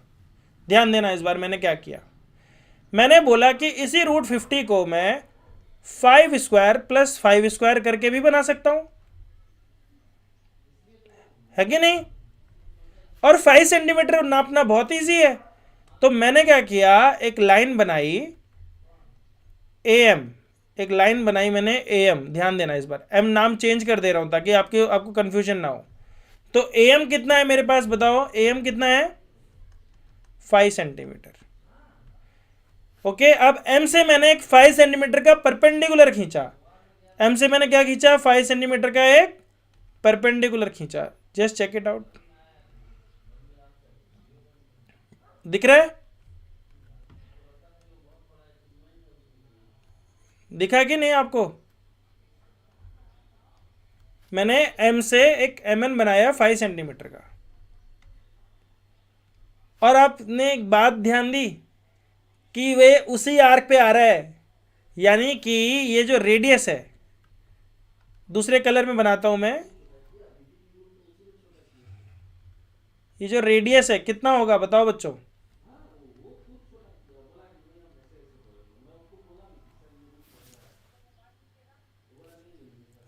ध्यान देना इस बार मैंने क्या किया. मैंने बोला कि इसी रूट 50 को मैं 5 स्क्वायर प्लस 5 स्क्वायर करके भी बना सकता हूं, है कि नहीं? और 5 सेंटीमीटर नापना बहुत इजी है. तो मैंने क्या किया, एक लाइन बनाई AM. एक लाइन बनाई मैंने AM, ध्यान देना इस बार M नाम चेंज कर दे रहा हूँ ताकि आपको कन्फ्यूजन ना हो। तो AM कितना है मेरे पास, बताओ AM कितना है, 5 सेंटीमीटर। ओके, अब M से मैंने एक 5 सेंटीमीटर का परपेंडिकुलर खींचा। M से मैंने क्या खींचा, 5 सेंटीमीटर का एक परपेंडिकुलर खींचा। जस्ट चेक इट आउट, दिख रहा है, दिखा कि नहीं आपको? मैंने M से एक MN बनाया 5 सेंटीमीटर का। और आपने एक बात ध्यान दी कि वे उसी आर्क पे आ रहा है, यानी कि ये जो रेडियस है, दूसरे कलर में बनाता हूं मैं, ये जो रेडियस है कितना होगा बताओ बच्चों?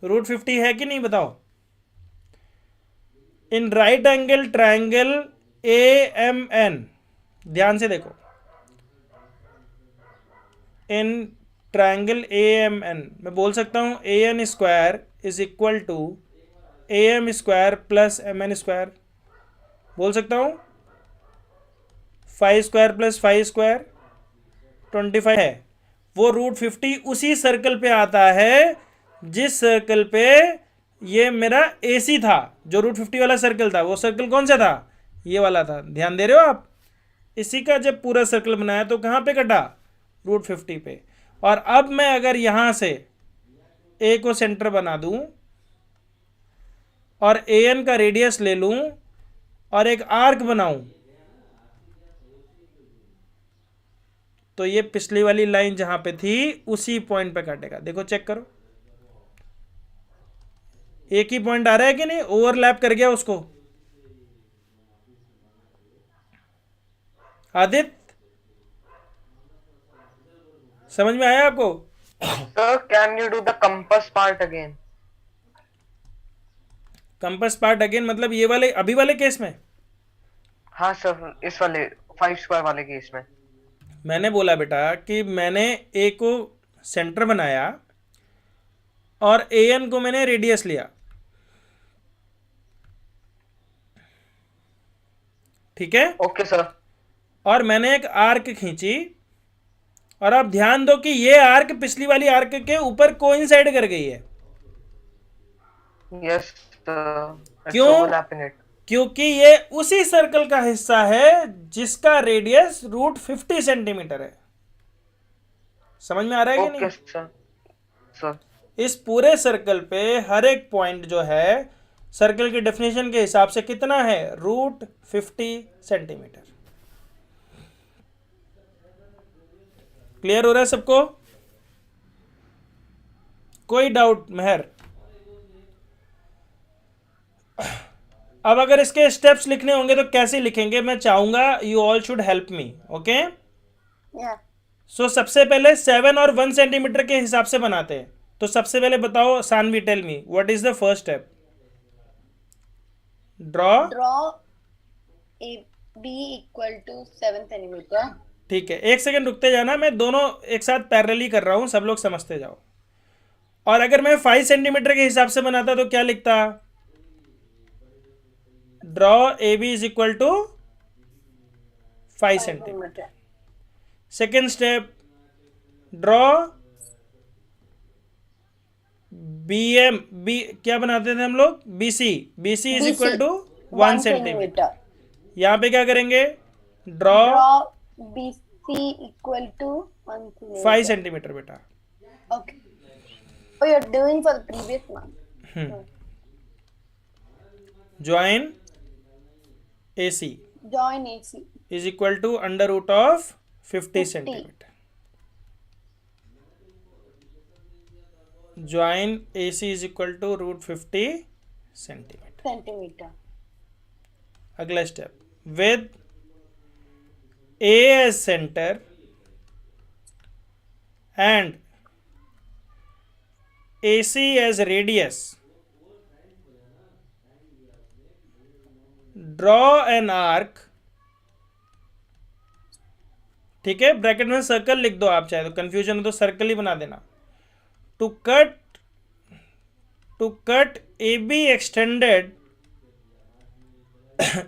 √50 है कि नहीं बताओ? In right angle triangle AMN, ध्यान से देखो, इन ट्रायंगल AMN मैं बोल सकता हूं AN square is equal to AM square plus MN square, बोल सकता हूं 5 स्क्वायर प्लस 5 स्क्वायर 25 है। वो √50 उसी सर्कल पे आता है जिस सर्कल पे ये मेरा AC था, जो √50 वाला सर्कल था। वो सर्कल कौन सा था, ये वाला था, ध्यान दे रहे हो आप? इसी का जब पूरा सर्कल बनाया तो कहाँ पे कटा, √50 पे। और अब मैं अगर यहां से A को सेंटर बना दूं और AN का रेडियस ले लूं और एक आर्क बनाऊं, तो ये पिछली वाली लाइन जहां पे थी उसी पॉइंट पे काटेगा। देखो चेक करो, एक ही पॉइंट आ रहा है कि नहीं, ओवरलैप कर गया उसको। आदित्य समझ में आया आपको? Sir, can you do the compass part again? Compass part again मतलब ये वाले अभी वाले केस में? हाँ सर, इस वाले 5 स्क्वायर वाले केस में। मैंने बोला बेटा कि मैंने A को सेंटर बनाया और AN को मैंने रेडियस लिया, ठीक है? Okay sir. और मैंने एक आर्क खींची, और आप ध्यान दो कि ये आर्क पिछली वाली आर्क के ऊपर कोइंसाइड कर गई है। Yes sir. क्यों? क्योंकि ये उसी सर्कल का हिस्सा है जिसका रेडियस √50 सेंटीमीटर है। समझ में आ रहा है कि नहीं? Okay sir. सर इस पूरे सर्कल पे हर एक पॉइंट जो है सर्कल की डेफिनेशन के हिसाब से कितना है, √50 सेंटीमीटर। क्लियर हो रहा है सबको? कोई डाउट मेहर? अब अगर इसके स्टेप्स लिखने होंगे तो कैसे लिखेंगे, मैं चाहूंगा you all should help me. Okay, Yeah. सो सबसे पहले 7 और 1 सेंटीमीटर के हिसाब से बनाते हैं। तो सबसे पहले बताओ Sanvi, tell me what is the first step? Draw AB equal to 7 centimeter. ठीक है, एक सेकंड रुकते जाना, मैं दोनों एक साथ पैरेलली कर रहा हूं, सब लोग समझते जाओ। और अगर मैं 5 सेंटीमीटर के हिसाब से बनाता तो क्या लिखता? Draw AB is equal to 5 centimetre. Second step, draw BM, क्या बनाते थे हम लोग, BC is equal to 1 centimetre. यहां पे क्या करेंगे, draw BC equal to 1 centimeter. 5 centimetre बेटा। Okay. Oh, you're doing for the previous one. Join AC Join AC. Is equal to √50 centimetre. Join AC is equal to √50 centimetre. Centimeter. अगला स्टेप, विद A as center and AC as radius, draw an arc। ठीक है, bracket में circle लिख दो, आप चाहे तो कंफ्यूजन हो तो सर्कल ही बना देना। To cut A B extended,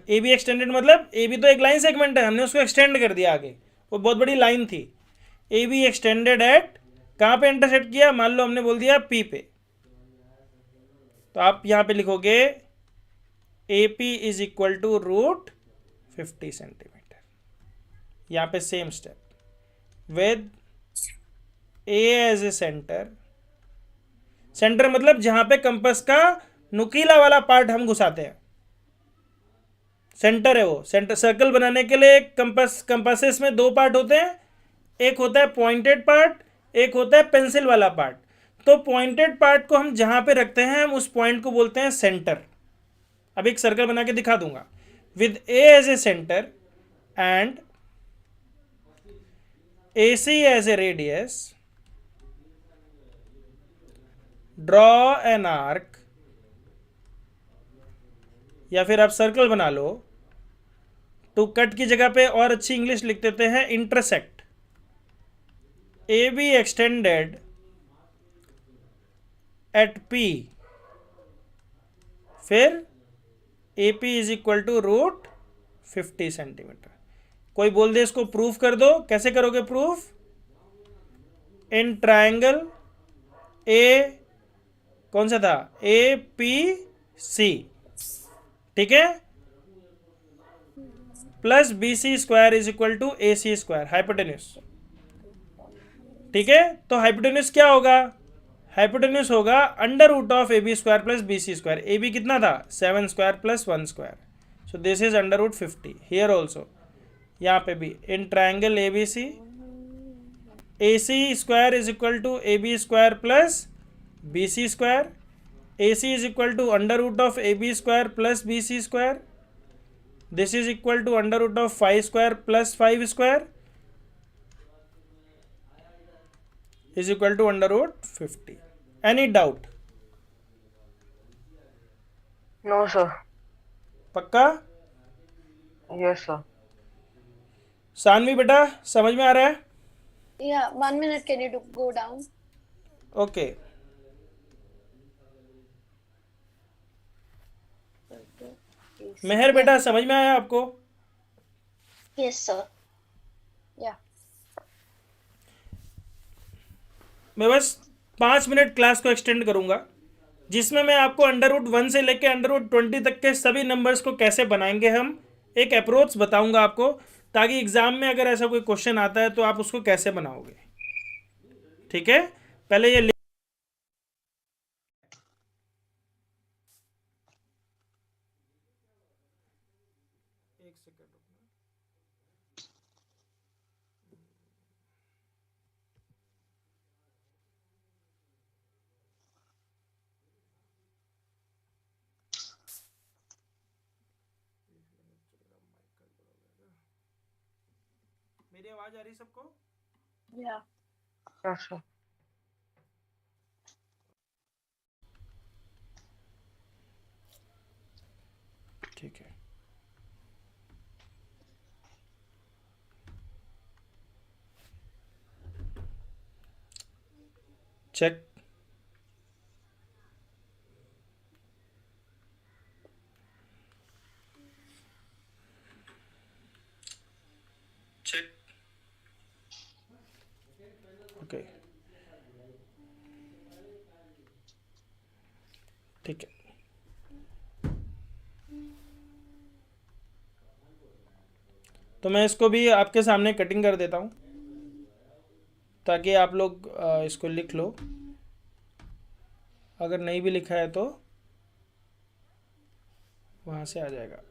A B extended मतलब ए बी तो एक लाइन सेगमेंट है, हमने उसको एक्सटेंड कर दिया आगे, वो बहुत बड़ी लाइन थी। ए बी एक्सटेंडेड एट, कहाँ पे इंटरसेक्ट किया, मान लो हमने बोल दिया पी पे, तो आप यहां पे लिखोगे A P is equal to root 50 centimetre. यहां पे same step with A as a centre, centre मतलब जहां पे कंपास का नुकीला वाला पार्ट हम घुसाते हैं, सेंटर है वो। सेंटर सर्कल बनाने के लिए कंपासेस में दो पार्ट होते हैं, एक होता है पॉइंटेड पार्ट, एक होता है पेंसिल वाला पार्ट। तो पॉइंटेड पार्ट को हम जहां पे रखते हैं हम उस पॉइंट को बोलते हैं सेंटर। अब एक सर्कल बना के दिखा दूंगा, with A as a centre and A C as a radius, draw an arc, या फिर आप सर्कल बना लो। टू कट की जगह पे और अच्छी इंग्लिश लिख देते हैं intersect. A B extended at P, फिर A P is equal to root 50 centimetre. कोई बोल दे इसको प्रूफ कर दो, कैसे करोगे प्रूफ? इन ट्रायंगल ए, कौन सा था, ए पी सी, ठीक है, plus B C square is equal to A C square, hypotenuse. ठीक है, तो हाइपोटेन्यूस क्या होगा? हाइपोटेन्यूस होगा under root of A B square plus B C square. A B कितना था? 7 square plus 1 square, so this is under root 50। Here also, यहाँ पे भी in triangle A B C, A C square is equal to A B square plus B C square, A C is equal to under root of A B square plus B C square, this is equal to under root of 5 square plus 5 square is equal to under root 50. Any doubt? No, sir. पक्का? Yes, sir. Saanvi बेटा समझ में आ रहा है? Yeah, 1 minute. Can you go down? Okay. मेहर बेटा समझ में आया आपको? Yes, sir. Yeah. मैं बस 5 मिनट क्लास को एक्सटेंड करूंगा, जिसमें मैं आपको अंडर रूट 1 से लेके अंडर रूट 20 तक के सभी नंबर्स को कैसे बनाएंगे हम एक अप्रोच बताऊंगा आपको, ताकि एग्जाम में अगर ऐसा कोई क्वेश्चन आता है तो आप उसको कैसे बनाओगे। ठीक है, पहले ये मेरी आवाज आ रही सबको? Yeah. Yes, sir. ठीक है, चेक। चेक। ओके, ठीक है। तो मैं इसको भी आपके सामने कटिंग कर देता हूँ ताकि आप लोग इसको लिख लो। अगर नहीं भी लिखा है तो वहाँ से आ जाएगा।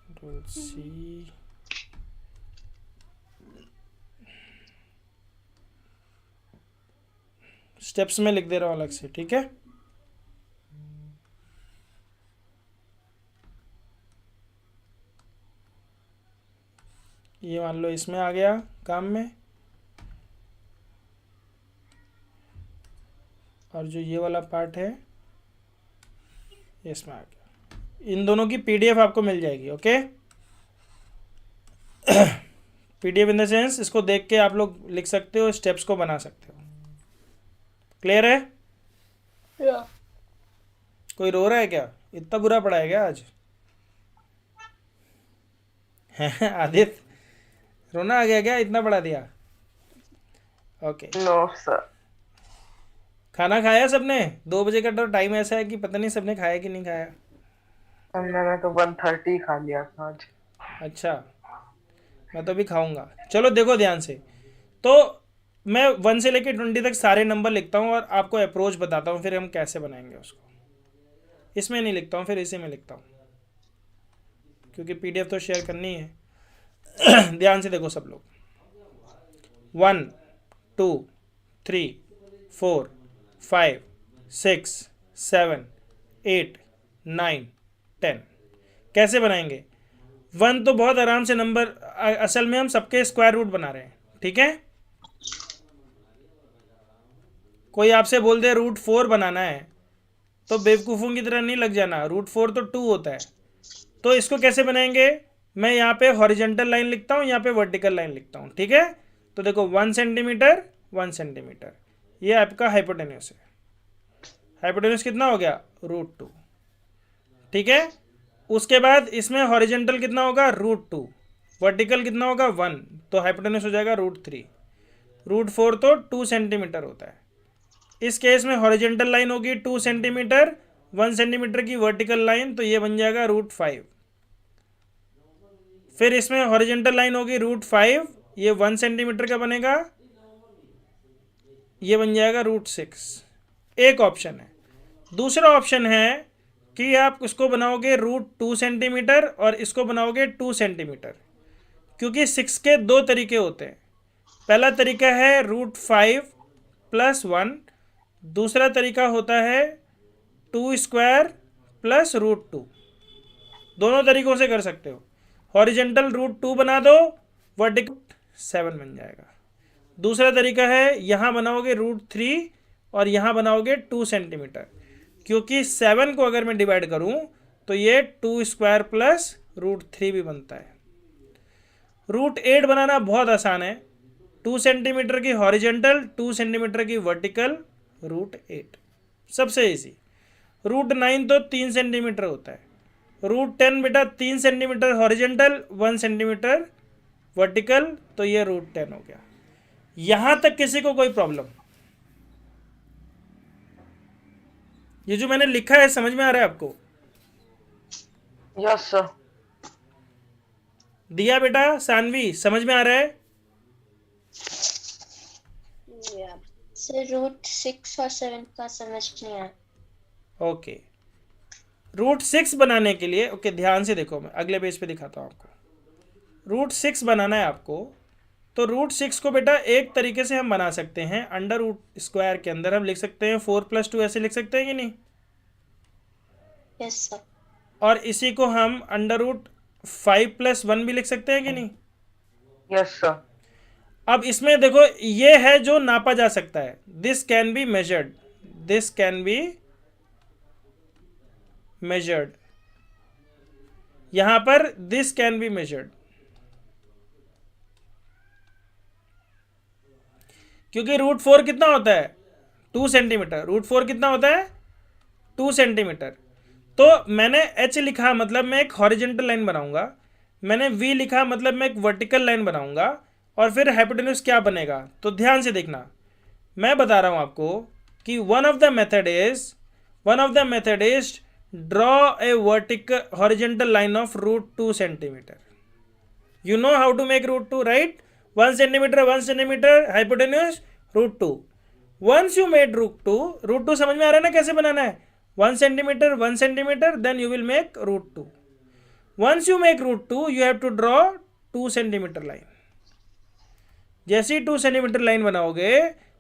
Control C, स्टेप्स में लिख दे रहा हूँ अलग से, ठीक है। ये मान लो इसमें आ गया काम में, और जो ये वाला पार्ट है इसमें आ गया। इन दोनों की PDF आपको मिल जाएगी। Okay, PDF in the sense इसको देख के आप लोग लिख सकते हो, स्टेप्स को बना सकते हो। क्लियर है? Yeah. कोई रो रहा है क्या? इतना बुरा पड़ा है क्या आज? आदित्य, रोना आ गया क्या? इतना पढ़ा दिया? Okay, no sir. खाना खाया सबने? 2 बजे का तो टाइम ऐसा है कि पता नहीं सबने खाया कि नहीं खाया। मैंने तो 1:30 खा लिया था आज। अच्छा, मैं तो अभी खाऊंगा। चलो देखो ध्यान से, तो मैं 1 से लेकर 20 तक सारे नंबर लिखता हूँ और आपको अप्रोच बताता हूँ, फिर हम कैसे बनाएंगे उसको। इसमें नहीं लिखता हूँ, फिर इसी में लिखता हूँ, क्योंकि PDF तो शेयर करनी है। ध्यान से देखो सब लोग। 1 2 3 4 5 6 7 8 9 10। कैसे बनाएंगे? 1 तो बहुत आराम से नंबर, असल में हम सबके स्क्वायर रूट बना रहे हैं, ठीक है? कोई आपसे बोल दे √4 बनाना है तो बेवकूफ़ों की तरह नहीं लग जाना। √4 तो 2 होता है। तो इसको कैसे बनाएंगे? मैं यहाँ पे हॉरिजेंटल लाइन लिखता हूँ, यहाँ पे वर्टिकल लाइन लिखता हूँ, ठीक है? तो देखो 1 सेंटीमीटर 1 सेंटीमीटर, ये आपका हाइपोटेन्यूस है। हाइपोटेन्यूस कितना हो गया? √2, ठीक है? उसके बाद इसमें हॉरिजेंटल कितना होगा? √2। वर्टिकल कितना होगा? 1, तो हाइपोटेन्यूस हो जाएगा √3। √4 तो 2 सेंटीमीटर होता है। इस केस में हॉरिजेंटल लाइन होगी 2 सेंटीमीटर, 1 सेंटीमीटर की वर्टिकल लाइन, तो ये बन जाएगा √5। फिर इसमें हॉरिजेंटल लाइन होगी √5, ये 1 सेंटीमीटर का बनेगा, ये बन जाएगा √6। एक ऑप्शन है। दूसरा ऑप्शन है कि आप इसको बनाओगे √2 सेंटीमीटर और इसको बनाओगे 2 सेंटीमीटर, क्योंकि 6 के 2 तरीके होते हैं। पहला तरीका है √5 + 1, दूसरा तरीका होता है 2 स्क्वायर + √2। दोनों तरीकों से कर सकते हो। हॉरिजेंटल √2 बना दो, वर्टिकल 7 बन जाएगा। दूसरा तरीका है यहाँ बनाओगे √3 और यहाँ बनाओगे 2 सेंटीमीटर, क्योंकि 7 को अगर मैं डिवाइड करूँ तो ये 2 स्क्वायर + √3 भी बनता है। √8 बनाना बहुत आसान है। 2 सेंटीमीटर की हॉरिजेंटल, 2 सेंटीमीटर की वर्टिकल, √8 सबसे इजी। √9 तो 3 सेंटीमीटर होता है। √10 बेटा 3 सेंटीमीटर हॉरिजेंटल, 1 सेंटीमीटर वर्टिकल, तो ये √10 हो गया। यहां तक किसी को कोई प्रॉब्लम? ये जो मैंने लिखा है समझ में आ रहा है आपको? Yes sir. दिया बेटा सानवी, समझ में आ रहा है? Yeah. सर √6 और 7 का समझ नहीं आया। ओके, √6 बनाने के लिए, ओके ध्यान से देखो, मैं अगले पेज पे दिखाता हूँ आपको। √6 बनाना है आपको, तो √6 को बेटा एक तरीके से हम बना सकते हैं, अंडर रूट स्क्वायर के अंदर हम लिख सकते हैं 4 + 2, ऐसे लिख सकते हैं कि नहीं? Yes sir. और इसी को हम √5 + 1 भी लिख सकते हैं कि नहीं? Yes sir. अब इसमें देखो ये है जो नापा जा सकता है, this can be measured, this can be measured. यहां पर दिस कैन बी मेजर्ड, क्योंकि √4 कितना होता है? 2 सेंटीमीटर। √4 कितना होता है? 2 सेंटीमीटर। तो मैंने H लिखा मतलब मैं एक हॉरिजेंटल लाइन बनाऊंगा, मैंने V लिखा मतलब मैं एक वर्टिकल लाइन बनाऊंगा, और फिर हाइपोटेन्यूस क्या बनेगा? तो ध्यान से देखना, मैं बता रहा हूं आपको कि one of the method is draw a vertical horizontal line of √2 centimetre. You know how to make √2, right? 1 centimetre 1 centimetre, hypotenuse √2। Once you made √2 समझ में आ रहा है ना कैसे बनाना है? 1 centimetre 1 centimetre, then you will make √2। Once you make √2 you have to draw 2 centimetre line. जैसे ही 2 सेंटीमीटर लाइन बनाओगे,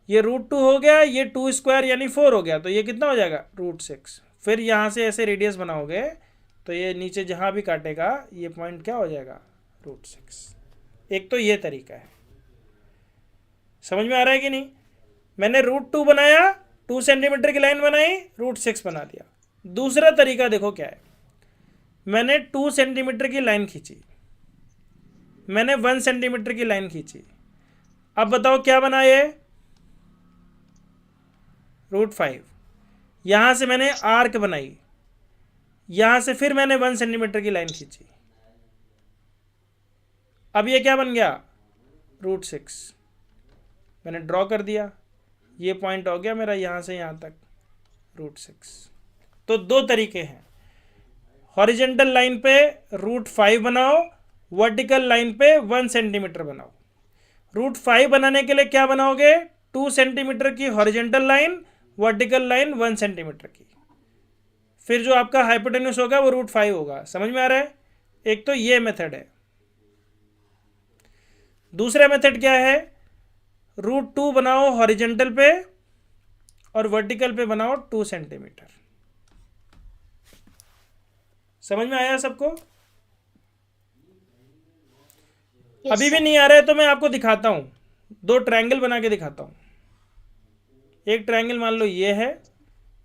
ये √2 हो गया, ये 2 स्क्वायर यानी 4 हो गया, तो ये कितना हो जाएगा? √6। फिर यहाँ से ऐसे रेडियस बनाओगे तो ये नीचे जहाँ भी काटेगा ये पॉइंट क्या हो जाएगा? √6। एक तो ये तरीका है, समझ में आ रहा है कि नहीं? मैंने √2 बनाया, 2 सेंटीमीटर की लाइन बनाई, √6 बना दिया। दूसरा तरीका देखो क्या है। मैंने 2 सेंटीमीटर की लाइन खींची, मैंने 1 सेंटीमीटर की लाइन खींची। अब बताओ क्या बना ये, √5। यहां से मैंने आर्क बनाई, यहां से फिर मैंने 1 सेंटीमीटर की लाइन खींची। अब ये क्या बन गया, √6। मैंने ड्रॉ कर दिया, ये पॉइंट हो गया मेरा यहां से यहां तक, √6। तो दो तरीके हैं, हॉरिजेंटल लाइन पे √5 बनाओ, वर्टिकल लाइन पे 1 सेंटीमीटर बनाओ। √5 बनाने के लिए क्या बनाओगे, 2 सेंटीमीटर की horizontal line, vertical line 1 centimetre की, फिर जो आपका हाइपोटेन्यूस होगा वो √5 होगा। समझ में आ रहा है? एक तो ये मेथड है। दूसरा मेथड क्या है, √2 बनाओ हॉरिजेंटल पे और वर्टिकल पे बनाओ 2 सेंटीमीटर। समझ में आया सबको? Yes, अभी भी sir. नहीं आ रहा है तो मैं आपको दिखाता हूं, 2 ट्रायंगल बना के दिखाता हूं। एक ट्रायंगल मान लो ये है,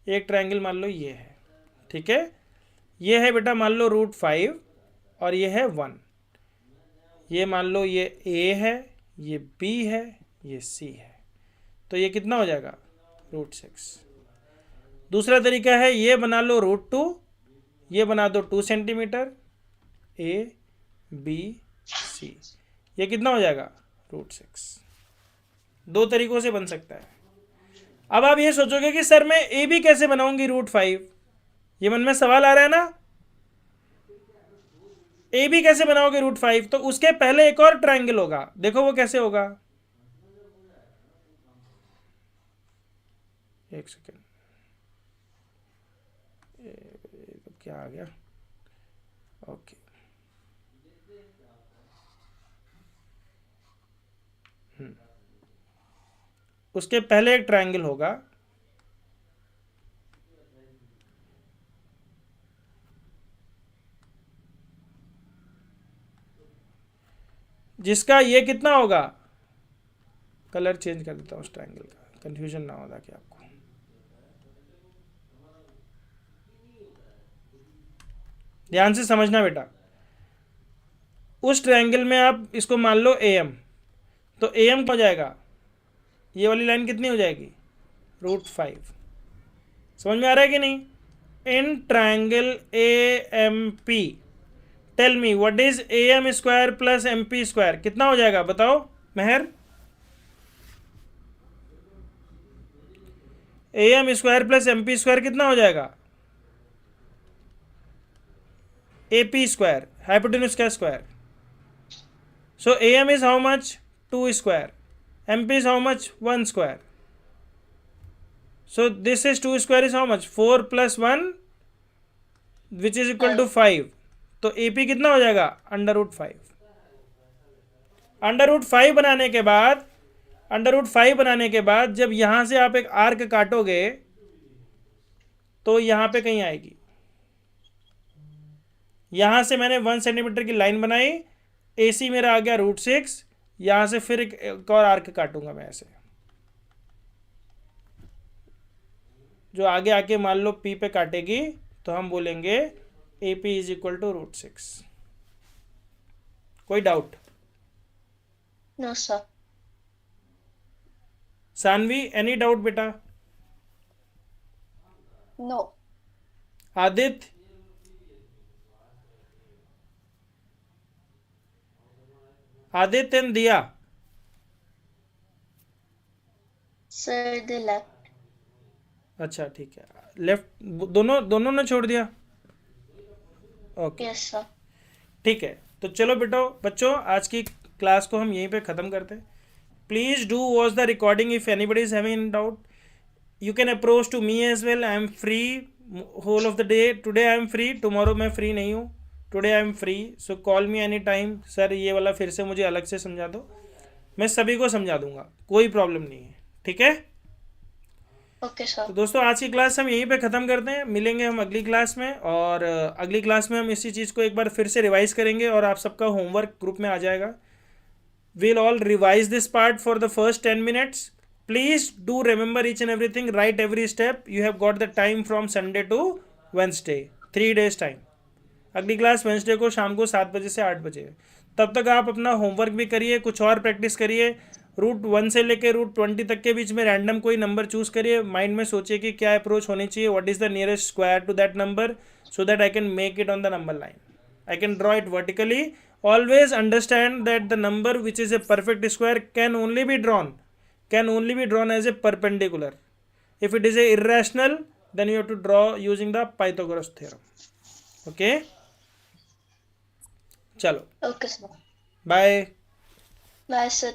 एक ट्रायंगल मान लो ये है, ठीक है। ये है बेटा मान लो √5 और ये है 1। ये मान लो ये A है, ये B है, ये C है, तो ये कितना हो जाएगा, √6। दूसरा तरीका है, ये बना लो √2, ये बना दो 2 सेंटीमीटर, A B C, ये कितना हो जाएगा, √6। दो तरीकों से बन सकता है। अब आप ये सोचोगे कि सर मैं ए बी कैसे बनाऊंगी √5, ये मन में सवाल आ रहा है ना, ए बी कैसे बनाओगे √5? तो उसके पहले एक और ट्रायंगल होगा, देखो वो कैसे होगा। एक सेकेंड, तो क्या आ गया, ओके। उसके पहले एक ट्रायंगल होगा, जिसका ये कितना होगा, कलर चेंज कर देता हूं उस ट्रायंगल का, कंफ्यूजन ना हो ताकि आपको। ध्यान से समझना बेटा, उस ट्रायंगल में आप इसको मान लो AM, तो AM क्या हो जाएगा, ये वाली लाइन कितनी हो जाएगी, √5। समझ में आ रहा है कि नहीं? In triangle AMP tell me what is AM² plus MP², कितना हो जाएगा बताओ मेहर? AM² प्लस MP² कितना हो जाएगा, AP², हाइपोटेन्यूस का square. So AM is how much, 2², MP is how much, 1². So this is 2² is how much, 4 plus 1 which is equal to 5. तो AP कितना हो जाएगा, √5। √5 बनाने के बाद जब यहां से आप एक आर्क काटोगे तो यहां पे कहीं आएगी, यहां से मैंने 1 सेंटीमीटर की लाइन बनाई, AC मेरा आ गया √6, यहां से फिर एक और आर्क काटूंगा मैं ऐसे, जो आगे आके मान लो P पे काटेगी, तो हम बोलेंगे AP इज इक्वल टू √6। कोई doubt? No, sir. Saanvi any doubt बेटा? No. Aditya? Aditya and Diya? Sir, the left. अच्छा ठीक है, लेफ्ट दोनों ने छोड़ दिया, ओके Yes, sir. ठीक है। तो चलो बेटा बच्चों, आज की क्लास को हम यहीं पे ख़त्म करते हैं। Please do watch the recording if anybody is having doubt. You can approach to me as well, I am free whole of the day. Today I am free, tomorrow मैं फ्री नहीं हूँ, today I am free, so call me any time. Sir ये वाला फिर से मुझे अलग से समझा दो, मैं सभी को समझा दूंगा, कोई प्रॉब्लम नहीं है, ठीक है। Okay, sir. तो दोस्तों आज की क्लास हम यहीं पे ख़त्म करते हैं, मिलेंगे हम अगली क्लास में, और अगली क्लास में हम इसी चीज़ को एक बार फिर से रिवाइज करेंगे और आप सबका होमवर्क ग्रुप में आ जाएगा। we'll all revise this part for the first 10 minutes. Please do remember each and everything, write every step. You have got the time from Sunday to Wednesday, 3 days time. अगली class Wednesday को शाम को 7 बजे से 8 बजे है। तब तक आप अपना होमवर्क भी करिए, कुछ और प्रैक्टिस करिए। रूट 1 से लेकर रूट 20 तक के बीच में रैंडम कोई नंबर चूज करिए, माइंड में सोचिए कि क्या अप्रोच होनी चाहिए, what is the nearest square to that number, so that I can make it on the number line, I can draw it vertically. Always understand that the number which is a perfect square can only be drawn as a perpendicular. If it is a irrational, then you have to draw using the Pythagoras theorem. Okay, chalo, Okay, sir. bye. Bye, sir.